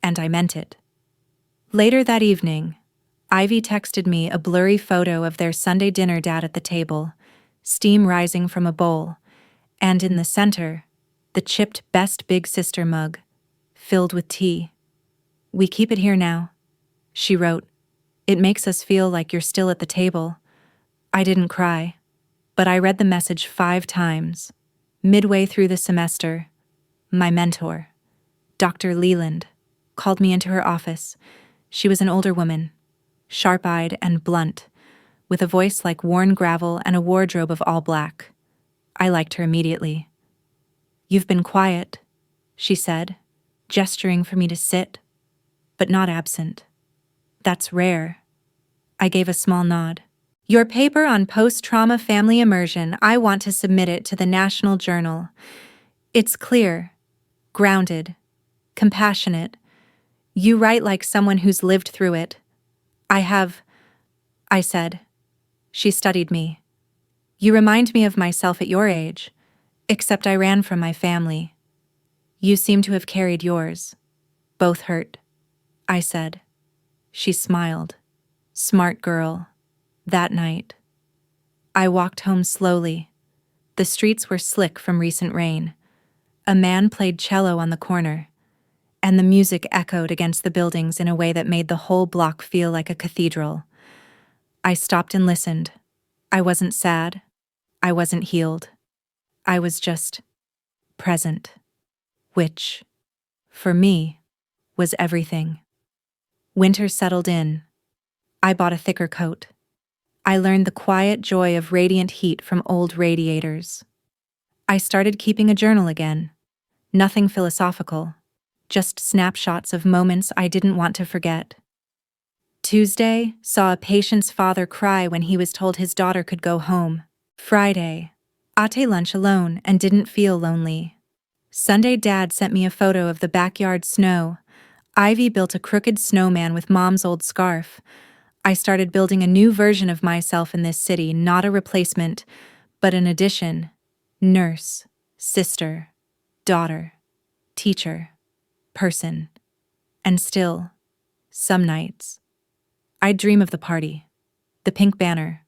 and I meant it. Later that evening, Ivy texted me a blurry photo of their Sunday dinner dad at the table, steam rising from a bowl, and in the center, the chipped best big sister mug, filled with tea. We keep it here now, she wrote. It makes us feel like you're still at the table. I didn't cry, but I read the message 5 times. Midway through the semester, my mentor, Dr. Leland, called me into her office. She was an older woman, sharp-eyed and blunt, with a voice like worn gravel and a wardrobe of all black. I liked her immediately. You've been quiet, she said, gesturing for me to sit, but not absent. That's rare. I gave a small nod. Your paper on post-trauma family immersion, I want to submit it to the National Journal. It's clear, grounded, compassionate. You write like someone who's lived through it. I said. She studied me. You remind me of myself at your age, except I ran from my family. You seem to have carried yours. Both hurt, I said. She smiled. Smart girl. That night, I walked home slowly. The streets were slick from recent rain. A man played cello on the corner, and the music echoed against the buildings in a way that made the whole block feel like a cathedral. I stopped and listened. I wasn't sad. I wasn't healed. I was just present, which, for me, was everything. Winter settled in. I bought a thicker coat. I learned the quiet joy of radiant heat from old radiators. I started keeping a journal again. Nothing philosophical, just snapshots of moments I didn't want to forget. Tuesday saw a patient's father cry when he was told his daughter could go home. Friday, ate lunch alone and didn't feel lonely. Sunday, Dad sent me a photo of the backyard snow. Ivy built a crooked snowman with Mom's old scarf. I started building a new version of myself in this city, not a replacement, but an addition. Nurse, sister, daughter, teacher, person. And still, some nights, I'd dream of the party, the pink banner,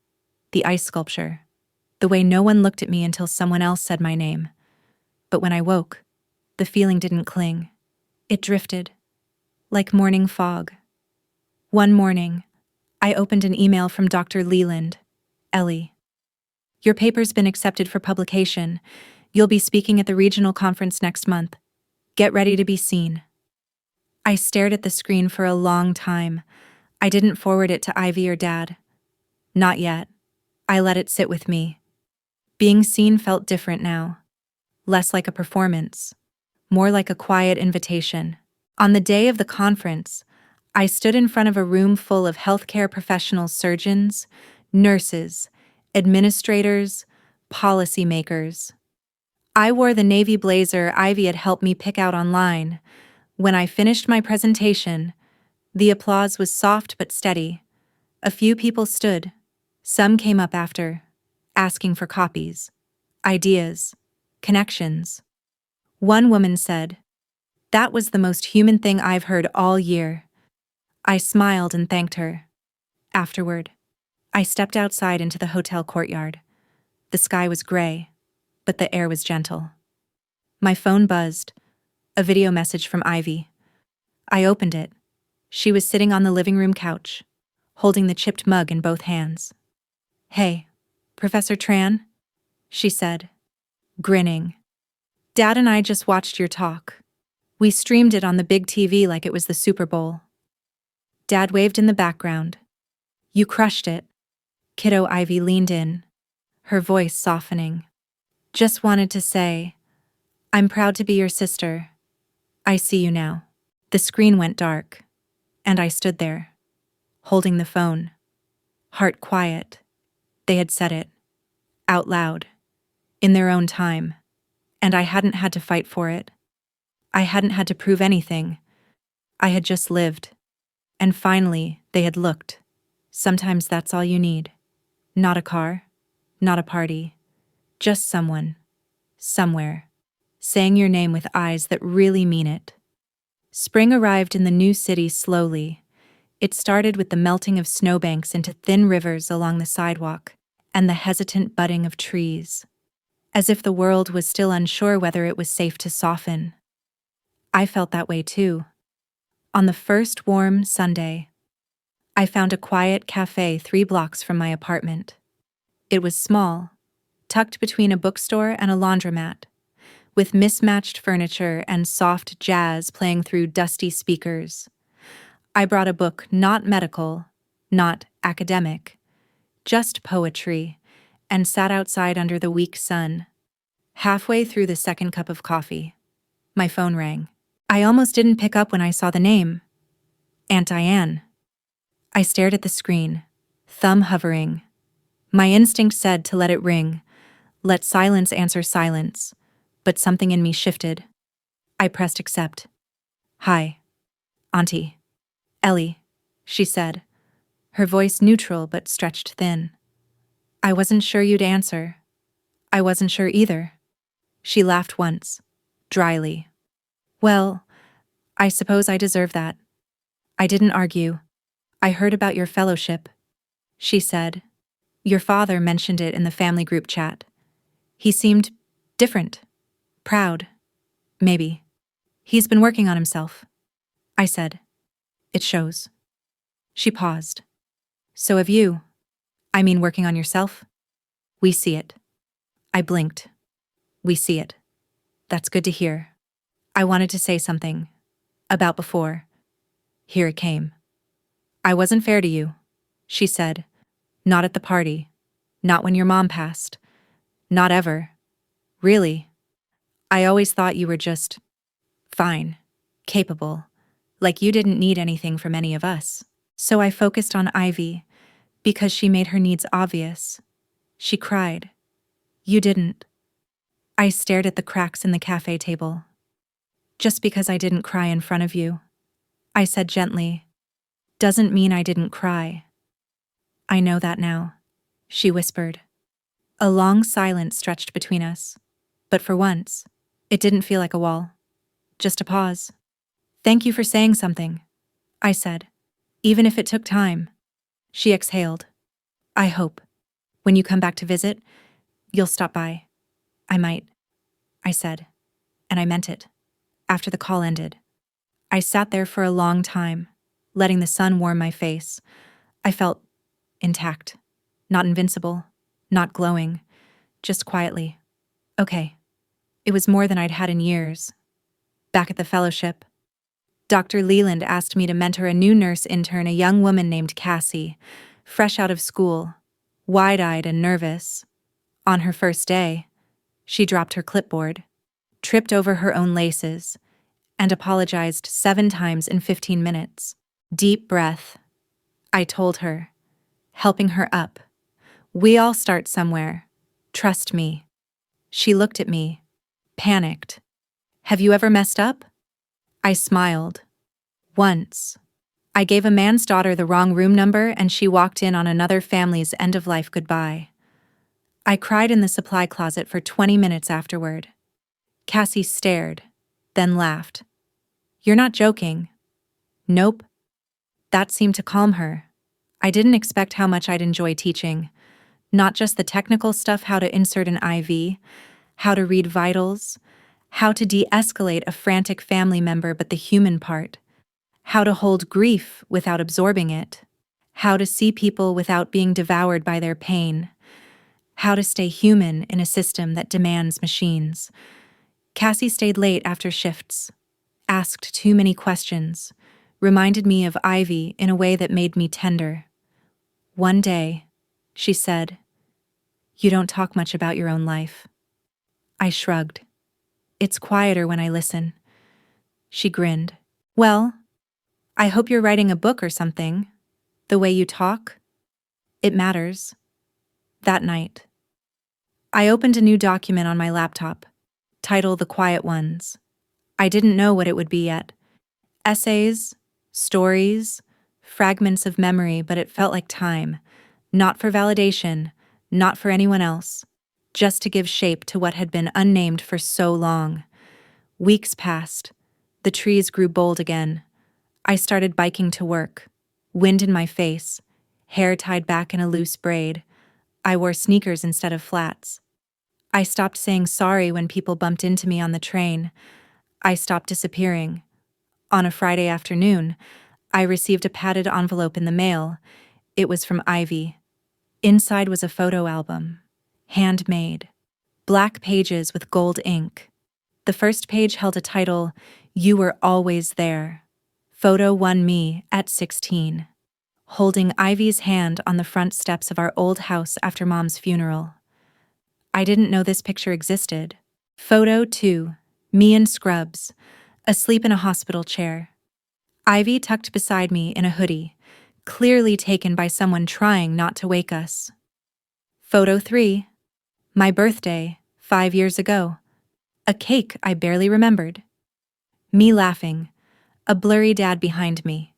the ice sculpture, the way no one looked at me until someone else said my name. But when I woke, the feeling didn't cling. It drifted, like morning fog. One morning, I opened an email from Dr. Leland. Ellie. Your paper's been accepted for publication. You'll be speaking at the regional conference next month. Get ready to be seen. I stared at the screen for a long time. I didn't forward it to Ivy or Dad. Not yet. I let it sit with me. Being seen felt different now. Less like a performance. More like a quiet invitation. On the day of the conference, I stood in front of a room full of healthcare professionals, surgeons, nurses, administrators, policymakers. I wore the navy blazer Ivy had helped me pick out online. When I finished my presentation, the applause was soft but steady. A few people stood. Some came up after, asking for copies, ideas, connections. One woman said, "That was the most human thing I've heard all year." I smiled and thanked her. Afterward, I stepped outside into the hotel courtyard. The sky was gray, but the air was gentle. My phone buzzed, a video message from Ivy. I opened it. She was sitting on the living room couch, holding the chipped mug in both hands. "Hey, Professor Tran," she said, grinning. "Dad and I just watched your talk. We streamed it on the big TV like it was the Super Bowl." Dad waved in the background. "You crushed it." Kiddo Ivy leaned in, her voice softening. "Just wanted to say, I'm proud to be your sister. I see you now." The screen went dark, and I stood there, holding the phone, heart quiet. They had said it, out loud, in their own time, and I hadn't had to fight for it. I hadn't had to prove anything. I had just lived. And finally, they had looked. Sometimes that's all you need. Not a car, not a party, just someone, somewhere, saying your name with eyes that really mean it. Spring arrived in the new city slowly. It started with the melting of snowbanks into thin rivers along the sidewalk and the hesitant budding of trees, as if the world was still unsure whether it was safe to soften. I felt that way too. On the first warm Sunday, I found a quiet cafe 3 blocks from my apartment. It was small, tucked between a bookstore and a laundromat, with mismatched furniture and soft jazz playing through dusty speakers. I brought a book not medical, not academic, just poetry, and sat outside under the weak sun. Halfway through the second cup of coffee, My phone rang. I almost didn't pick up when I saw the name. Aunt Diane. I stared at the screen, thumb hovering. My instinct said to let it ring, let silence answer silence, but something in me shifted. I pressed accept. Hi, Auntie. Ellie, she said, her voice neutral but stretched thin. I wasn't sure you'd answer. I wasn't sure either. She laughed once, dryly. Well, I suppose I deserve that. I didn't argue. I heard about your fellowship, she said. Your father mentioned it in the family group chat. He seemed different, proud, maybe. He's been working on himself, I said. It shows. She paused. So have you. I mean, working on yourself? We see it. I blinked. We see it. That's good to hear. I wanted to say something. About before. Here it came. I wasn't fair to you, she said. Not at the party. Not when your mom passed. Not ever. Really. I always thought you were just fine, capable, like you didn't need anything from any of us. So I focused on Ivy, because she made her needs obvious. She cried. You didn't. I stared at the cracks in the cafe table. Just because I didn't cry in front of you, I said gently, doesn't mean I didn't cry. I know that now, she whispered. A long silence stretched between us, but for once, it didn't feel like a wall. Just a pause. Thank you for saying something, I said, even if it took time. She exhaled. I hope, when you come back to visit, you'll stop by. I might, I said, and I meant it. After the call ended, I sat there for a long time, letting the sun warm my face. I felt intact, not invincible, not glowing, just quietly. Okay. It was more than I'd had in years. Back at the fellowship, Dr. Leland asked me to mentor a new nurse intern, a young woman named Cassie, fresh out of school, wide-eyed and nervous. On her first day, she dropped her clipboard, tripped over her own laces, and apologized 7 times in 15 minutes. Deep breath, I told her, helping her up. We all start somewhere. Trust me. She looked at me, panicked. Have you ever messed up? I smiled. Once. I gave a man's daughter the wrong room number and she walked in on another family's end-of-life goodbye. I cried in the supply closet for 20 minutes afterward. Cassie stared, then laughed. You're not joking. Nope. That seemed to calm her. I didn't expect how much I'd enjoy teaching. Not just the technical stuff, how to insert an IV, how to read vitals, how to de-escalate a frantic family member, but the human part. How to hold grief without absorbing it. How to see people without being devoured by their pain. How to stay human in a system that demands machines. Cassie stayed late after shifts, asked too many questions, reminded me of Ivy in a way that made me tender. One day, she said, you don't talk much about your own life. I shrugged. It's quieter when I listen. She grinned. Well, I hope you're writing a book or something. The way you talk, it matters. That night, I opened a new document on my laptop, title The Quiet Ones. I didn't know what it would be yet. Essays, stories, fragments of memory, but it felt like time, not for validation, not for anyone else, just to give shape to what had been unnamed for so long. Weeks passed. The trees grew bold again. I started biking to work, wind in my face, hair tied back in a loose braid. I wore sneakers instead of flats. I stopped saying sorry when people bumped into me on the train. I stopped disappearing. On a Friday afternoon, I received a padded envelope in the mail. It was from Ivy. Inside was a photo album, handmade, black pages with gold ink. The first page held a title, You Were Always There. Photo 1 me at 16, holding Ivy's hand on the front steps of our old house after Mom's funeral. I didn't know this picture existed. Photo 2, Me in scrubs, asleep in a hospital chair. Ivy tucked beside me in a hoodie, clearly taken by someone trying not to wake us. Photo 3. My birthday, 5 years ago. A cake I barely remembered. Me laughing, a blurry dad behind me.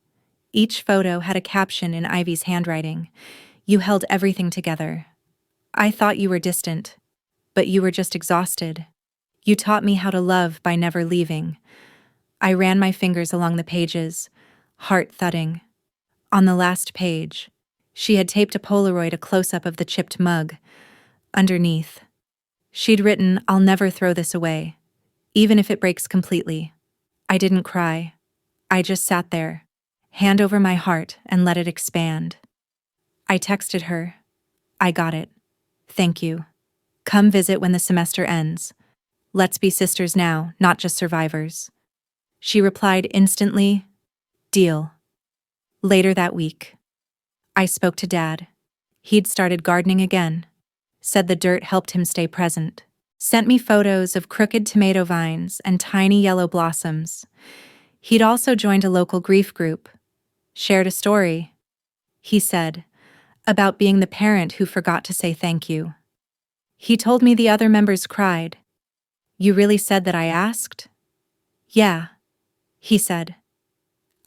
Each photo had a caption in Ivy's handwriting. You held everything together. I thought you were distant, but you were just exhausted. You taught me how to love by never leaving. I ran my fingers along the pages, heart thudding. On the last page, she had taped a Polaroid, a close-up of the chipped mug. Underneath, she'd written, "I'll never throw this away, even if it breaks completely." I didn't cry. I just sat there, hand over my heart, and let it expand. I texted her. I got it. Thank you. Come visit when the semester ends. Let's be sisters now, not just survivors. She replied instantly, "Deal." Later that week, I spoke to Dad. He'd started gardening again. Said the dirt helped him stay present. Sent me photos of crooked tomato vines and tiny yellow blossoms. He'd also joined a local grief group. Shared a story, he said, about being the parent who forgot to say thank you. He told me the other members cried. "You really said that I asked?" "Yeah," he said.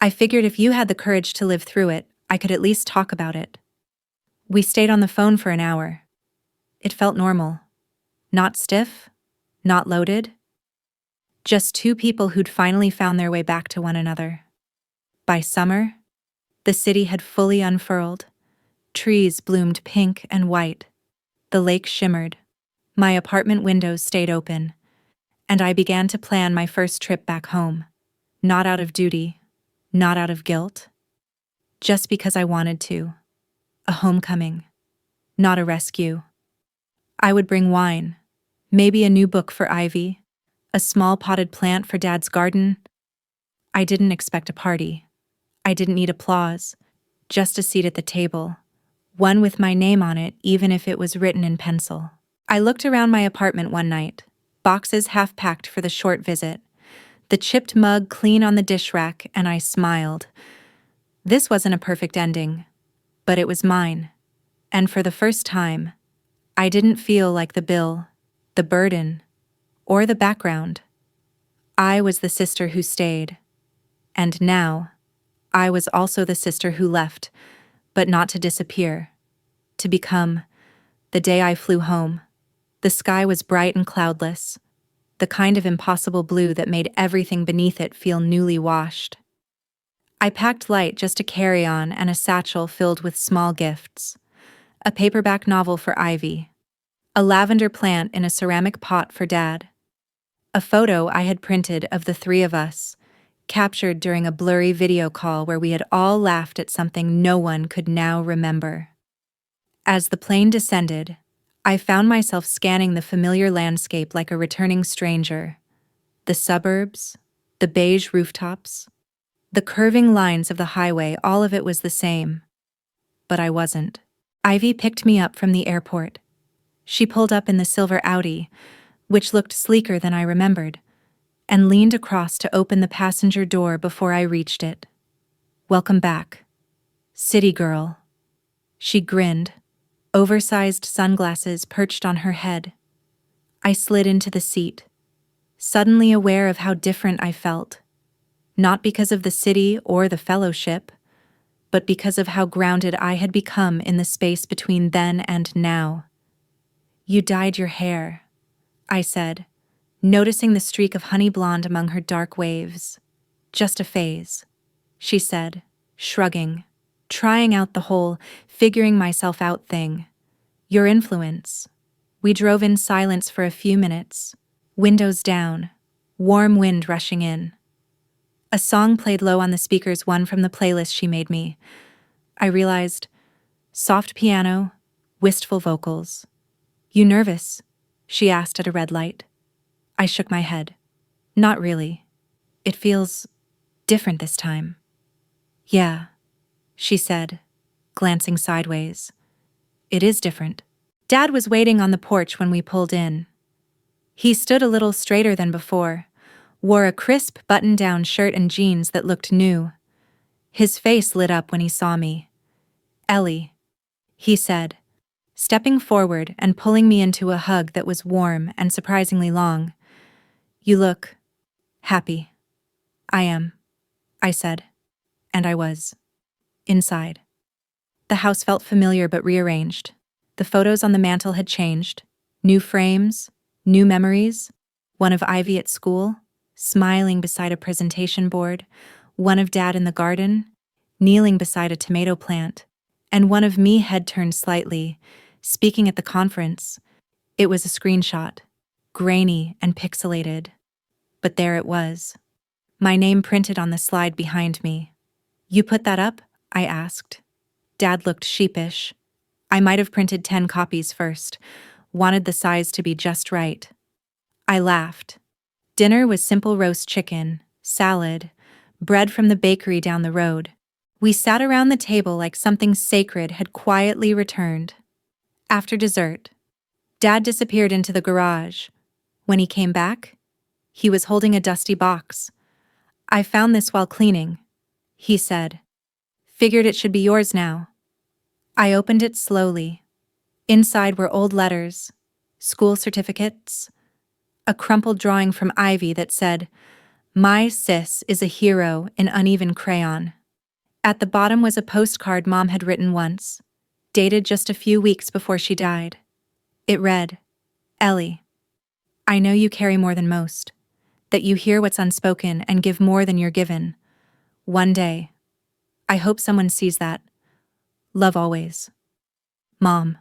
"I figured if you had the courage to live through it, I could at least talk about it." We stayed on the phone for an hour. It felt normal. Not stiff, not loaded. Just two people who'd finally found their way back to one another. By summer, the city had fully unfurled. Trees bloomed pink and white. The lake shimmered. My apartment windows stayed open, and I began to plan my first trip back home. Not out of duty, not out of guilt, just because I wanted to. A homecoming, not a rescue. I would bring wine, maybe a new book for Ivy, a small potted plant for Dad's garden. I didn't expect a party. I didn't need applause, just a seat at the table, one with my name on it even if it was written in pencil. I looked around my apartment one night, boxes half packed for the short visit, the chipped mug clean on the dish rack, and I smiled. This wasn't a perfect ending, but it was mine. And for the first time, I didn't feel like the bill, the burden, or the background. I was the sister who stayed. And now, I was also the sister who left, but not to disappear. To become. The day I flew home, the sky was bright and cloudless, the kind of impossible blue that made everything beneath it feel newly washed. I packed light, just a carry-on and a satchel filled with small gifts. A paperback novel for Ivy. A lavender plant in a ceramic pot for Dad. A photo I had printed of the three of us, captured during a blurry video call where we had all laughed at something no one could now remember. As the plane descended, I found myself scanning the familiar landscape like a returning stranger. The suburbs, the beige rooftops, the curving lines of the highway, all of it was the same. But I wasn't. Ivy picked me up from the airport. She pulled up in the silver Audi, which looked sleeker than I remembered, and leaned across to open the passenger door before I reached it. "Welcome back, city girl." She grinned, oversized sunglasses perched on her head. I slid into the seat, suddenly aware of how different I felt. Not because of the city or the fellowship, but because of how grounded I had become in the space between then and now. "You dyed your hair," I said, noticing the streak of honey blonde among her dark waves. "Just a phase," she said, shrugging, trying out the whole figuring myself out thing. "Your influence." We drove in silence for a few minutes, windows down, warm wind rushing in. A song played low on the speakers, one from the playlist she made me. I realized, soft piano, wistful vocals. "You nervous?" she asked at a red light. I shook my head. "Not really. It feels different this time." "Yeah," she said, glancing sideways. "It is different." Dad was waiting on the porch when we pulled in. He stood a little straighter than before, wore a crisp button-down shirt and jeans that looked new. His face lit up when he saw me. "Ellie," he said, stepping forward and pulling me into a hug that was warm and surprisingly long. "You look happy." "I am," I said. And I was. Inside. The house felt familiar but rearranged. The photos on the mantel had changed. New frames, new memories. One of Ivy at school, smiling beside a presentation board. One of Dad in the garden, kneeling beside a tomato plant. And one of me head turned slightly, speaking at the conference. It was a screenshot, grainy and pixelated. But there it was. My name printed on the slide behind me. "You put that up?" I asked. Dad looked sheepish. I might have printed 10 copies first, wanted the size to be just right. I laughed. Dinner was simple roast chicken, salad, bread from the bakery down the road. We sat around the table like something sacred had quietly returned. After dessert, Dad disappeared into the garage. When he came back, he was holding a dusty box. "I found this while cleaning," he said. "Figured it should be yours now." I opened it slowly. Inside were old letters, school certificates, a crumpled drawing from Ivy that said, "My sis is a hero" in uneven crayon. At the bottom was a postcard Mom had written once, dated just a few weeks before she died. It read, "Ellie, I know you carry more than most, that you hear what's unspoken and give more than you're given. One day, I hope someone sees that. Love always. Mom."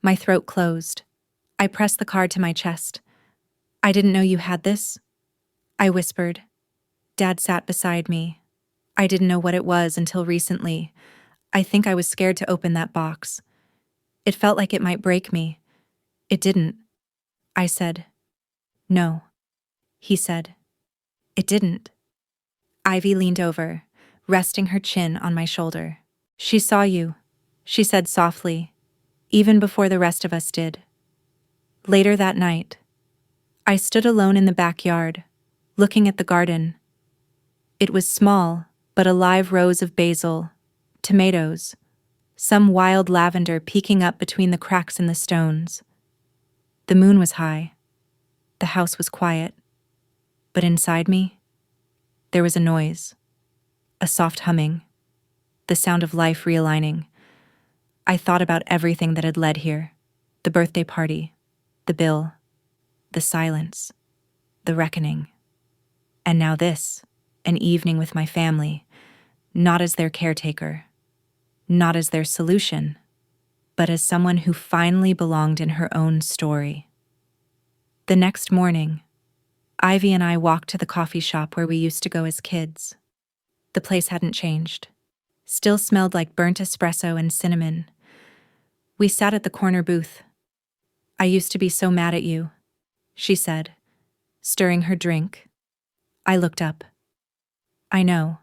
My throat closed. I pressed the card to my chest. "I didn't know you had this," I whispered. Dad sat beside me. I didn't know what it was until recently. I think I was scared to open that box. It felt like it might break me. It didn't. I said, "No." He said, "It didn't." Ivy leaned over, resting her chin on my shoulder. "She saw you," she said softly, even before the rest of us did. Later that night, I stood alone in the backyard, looking at the garden. It was small, but a live rows of basil, tomatoes, some wild lavender peeking up between the cracks in the stones. The moon was high. The house was quiet. But inside me, there was a noise, a soft humming, the sound of life realigning. I thought about everything that had led here, the birthday party, the bill, the silence, the reckoning. And now this, an evening with my family, not as their caretaker, not as their solution, but as someone who finally belonged in her own story. The next morning, Ivy and I walked to the coffee shop where we used to go as kids. The place hadn't changed. Still smelled like burnt espresso and cinnamon. We sat at the corner booth. "I used to be so mad at you," she said, stirring her drink. I looked up. "I know.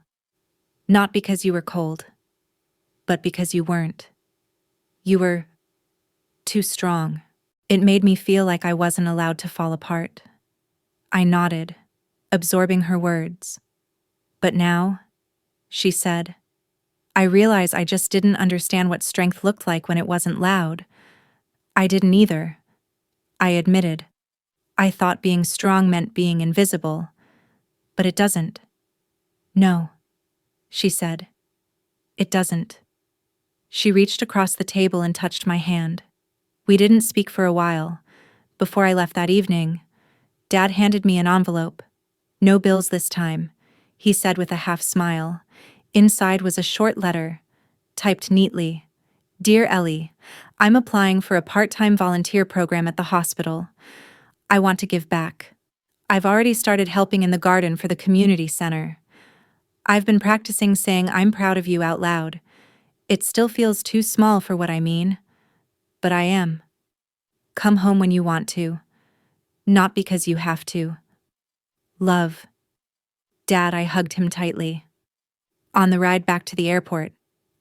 Not because you were cold, but because you weren't. You were too strong." It made me feel like I wasn't allowed to fall apart. I nodded, absorbing her words. "But now," she said, "I realize I just didn't understand what strength looked like when it wasn't loud. I didn't either," I admitted. "I thought being strong meant being invisible. But it doesn't." "No," she said. "It doesn't." She reached across the table and touched my hand. We didn't speak for a while. Before I left that evening, Dad handed me an envelope. "No bills this time," he said with a half smile. Inside was a short letter, typed neatly. "Dear Ellie, I'm applying for a part-time volunteer program at the hospital. I want to give back. I've already started helping in the garden for the community center. I've been practicing saying 'I'm proud of you' out loud. It still feels too small for what I mean, but I am. Come home when you want to, not because you have to. Love." Dad, I hugged him tightly. On the ride back to the airport,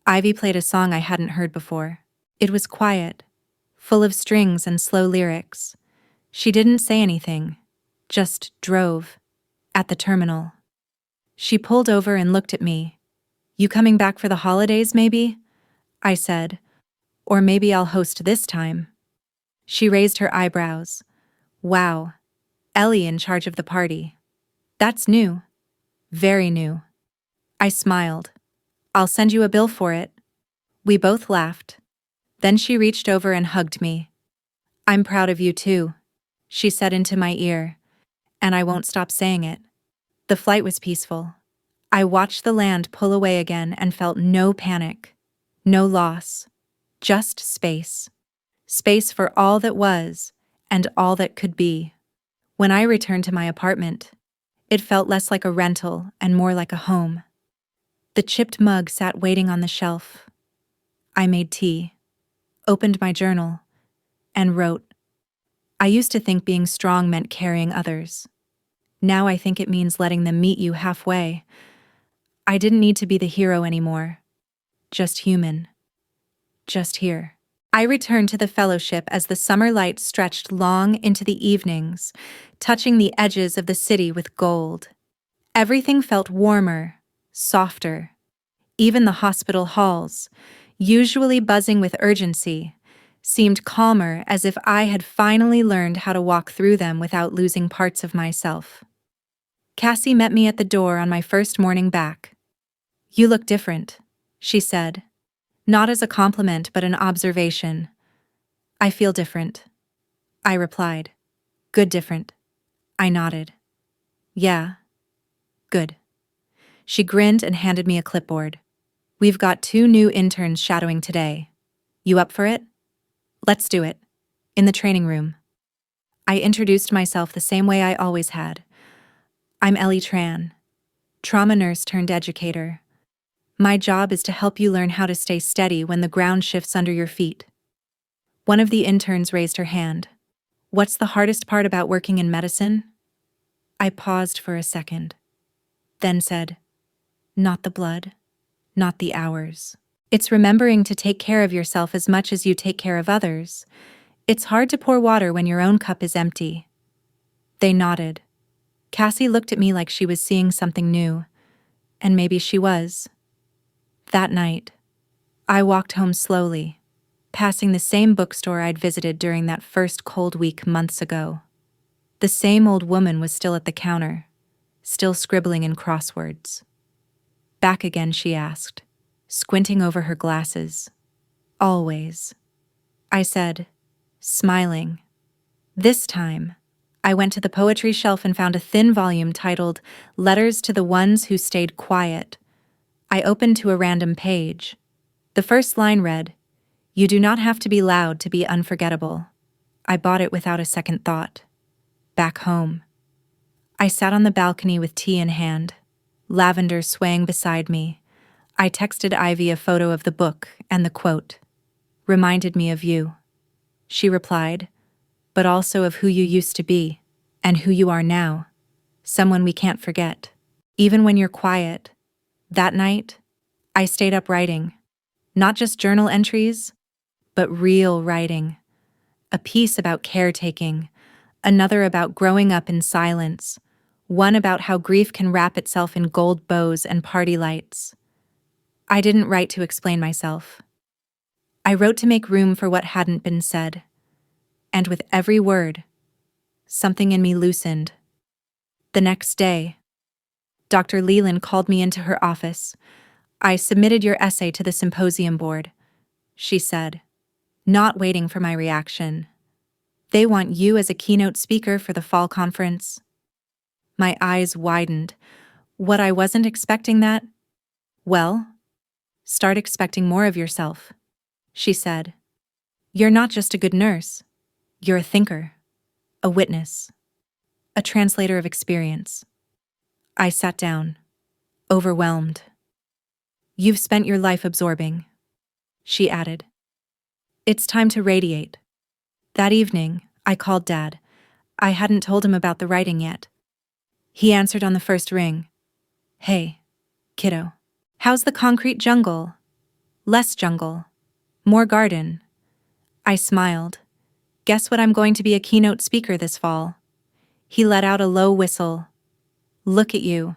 Ivy played a song I hadn't heard before. It was quiet, full of strings and slow lyrics. She didn't say anything, just drove. At the terminal. She pulled over and looked at me. You coming back for the holidays, maybe? I said. Or maybe I'll host this time. She raised her eyebrows. Wow. Ellie in charge of the party. That's new. Very new. I smiled. I'll send you a bill for it. We both laughed. Then she reached over and hugged me. I'm proud of you too, she said into my ear, and I won't stop saying it. The flight was peaceful. I watched the land pull away again and felt no panic, no loss, just space. Space for all that was and all that could be. When I returned to my apartment, it felt less like a rental and more like a home. The chipped mug sat waiting on the shelf. I made tea, opened my journal, and wrote. I used to think being strong meant carrying others. Now I think it means letting them meet you halfway. I didn't need to be the hero anymore. Just human. Just here. I returned to the fellowship as the summer light stretched long into the evenings, touching the edges of the city with gold. Everything felt warmer, softer. Even the hospital halls, usually buzzing with urgency, seemed calmer, as if I had finally learned how to walk through them without losing parts of myself. Cassie met me at the door on my first morning back. You look different, she said. Not as a compliment, but an observation. I feel different, I replied. Good different. I nodded. Yeah. Good. She grinned and handed me a clipboard. We've got 2 new interns shadowing today. You up for it? Let's do it. In the training room. I introduced myself the same way I always had. I'm Ellie Tran, trauma nurse turned educator. My job is to help you learn how to stay steady when the ground shifts under your feet. One of the interns raised her hand. What's the hardest part about working in medicine? I paused for a second, then said, not the blood, not the hours. It's remembering to take care of yourself as much as you take care of others. It's hard to pour water when your own cup is empty. They nodded. Cassie looked at me like she was seeing something new, and maybe she was. That night, I walked home slowly, passing the same bookstore I'd visited during that first cold week months ago. The same old woman was still at the counter, still scribbling in crosswords. Back again, she asked, squinting over her glasses. Always, I said, smiling. This time, I went to the poetry shelf and found a thin volume titled Letters to the Ones Who Stayed Quiet. I opened to a random page. The first line read, You do not have to be loud to be unforgettable. I bought it without a second thought. Back home. I sat on the balcony with tea in hand, lavender swaying beside me. I texted Ivy a photo of the book, and the quote, reminded me of you. She replied, but also of who you used to be, and who you are now, someone we can't forget. Even when you're quiet. That night, I stayed up writing. Not just journal entries, but real writing. A piece about caretaking, another about growing up in silence, one about how grief can wrap itself in gold bows and party lights. I didn't write to explain myself. I wrote to make room for what hadn't been said. And with every word, something in me loosened. The next day, Dr. Leland called me into her office. I submitted your essay to the symposium board, she said, not waiting for my reaction. They want you as a keynote speaker for the fall conference. My eyes widened. What, I wasn't expecting that? Well, start expecting more of yourself, she said. You're not just a good nurse. You're a thinker, a witness, a translator of experience. I sat down, overwhelmed. You've spent your life absorbing, she added. It's time to radiate. That evening, I called Dad. I hadn't told him about the writing yet. He answered on the first ring. Hey, kiddo. How's the concrete jungle? Less jungle. More garden. I smiled. Guess what, I'm going to be a keynote speaker this fall. He let out a low whistle. Look at you.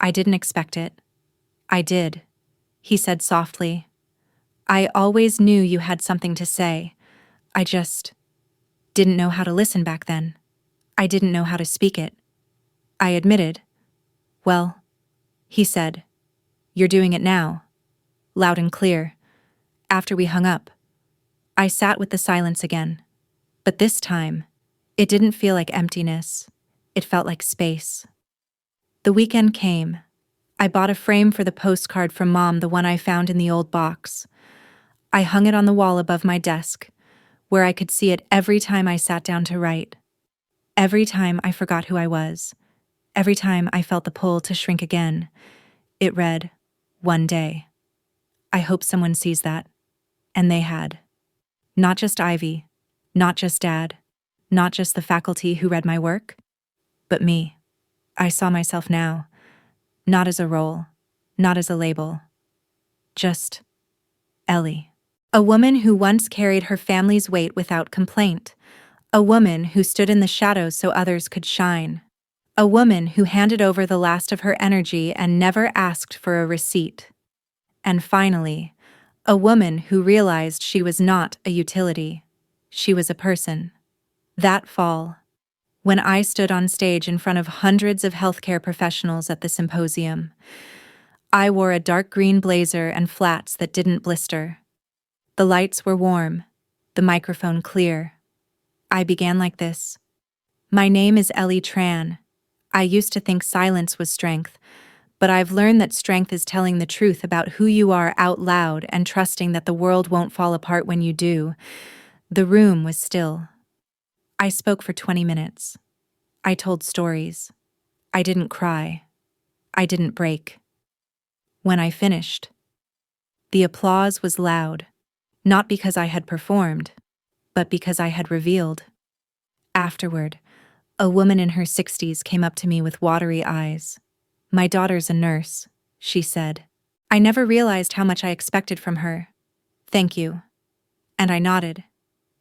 I didn't expect it. I did, he said softly. I always knew you had something to say. I just didn't know how to listen back then. I didn't know how to speak it. I admitted. Well, he said, you're doing it now. Loud and clear. After we hung up, I sat with the silence again. But this time, it didn't feel like emptiness. It felt like space. The weekend came. I bought a frame for the postcard from Mom, the one I found in the old box. I hung it on the wall above my desk, where I could see it every time I sat down to write. Every time I forgot who I was. Every time I felt the pull to shrink again. It read, "One day. I hope someone sees that." And they had. Not just Ivy, not just Dad, not just the faculty who read my work, but me. I saw myself now, not as a role, not as a label. Just Ellie. A woman who once carried her family's weight without complaint. A woman who stood in the shadows so others could shine. A woman who handed over the last of her energy and never asked for a receipt. And finally, a woman who realized she was not a utility. She was a person. That fall, when I stood on stage in front of hundreds of healthcare professionals at the symposium, I wore a dark green blazer and flats that didn't blister. The lights were warm, the microphone clear. I began like this. My name is Ellie Tran. I used to think silence was strength, but I've learned that strength is telling the truth about who you are out loud and trusting that the world won't fall apart when you do. The room was still. I spoke for 20 minutes. I told stories. I didn't cry. I didn't break. When I finished, the applause was loud, not because I had performed, but because I had revealed. Afterward, a woman in her 60s came up to me with watery eyes. My daughter's a nurse, she said. I never realized how much I expected from her. Thank you. And I nodded,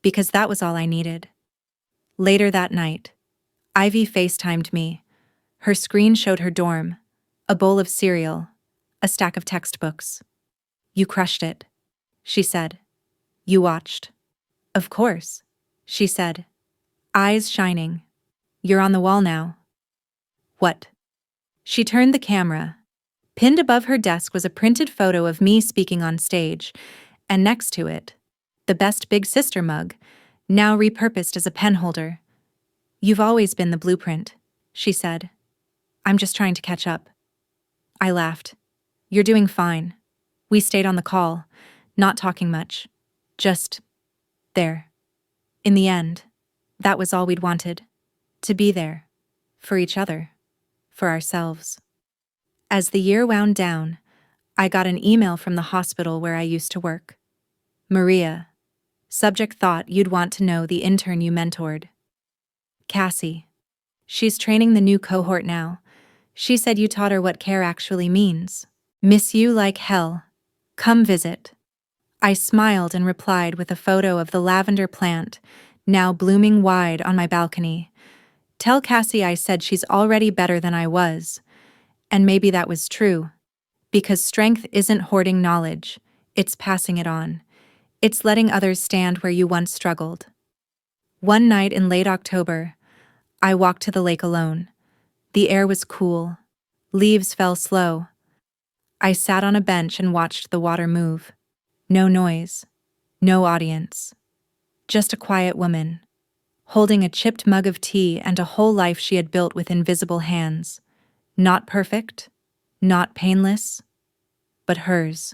because that was all I needed. Later that night, Ivy FaceTimed me. Her screen showed her dorm, a bowl of cereal, a stack of textbooks. You crushed it, she said. You watched. Of course, she said, eyes shining. You're on the wall now. What? She turned the camera. Pinned above her desk was a printed photo of me speaking on stage, and next to it, the Best Big Sister mug, now repurposed as a pen holder. You've always been the blueprint, she said. I'm just trying to catch up. I laughed. You're doing fine. We stayed on the call, not talking much. Just there. In the end, that was all we'd wanted. To be there. For each other. For ourselves. As the year wound down, I got an email from the hospital where I used to work. Maria. Subject thought you'd want to know the intern you mentored. Cassie. She's training the new cohort now. She said you taught her what care actually means. Miss you like hell. Come visit. I smiled and replied with a photo of the lavender plant, now blooming wide on my balcony. Tell Cassie I said she's already better than I was. And maybe that was true. Because strength isn't hoarding knowledge, it's passing it on. It's letting others stand where you once struggled. One night in late October, I walked to the lake alone. The air was cool. Leaves fell slow. I sat on a bench and watched the water move. No noise. No audience. Just a quiet woman, holding a chipped mug of tea and a whole life she had built with invisible hands. Not perfect, not painless, but hers.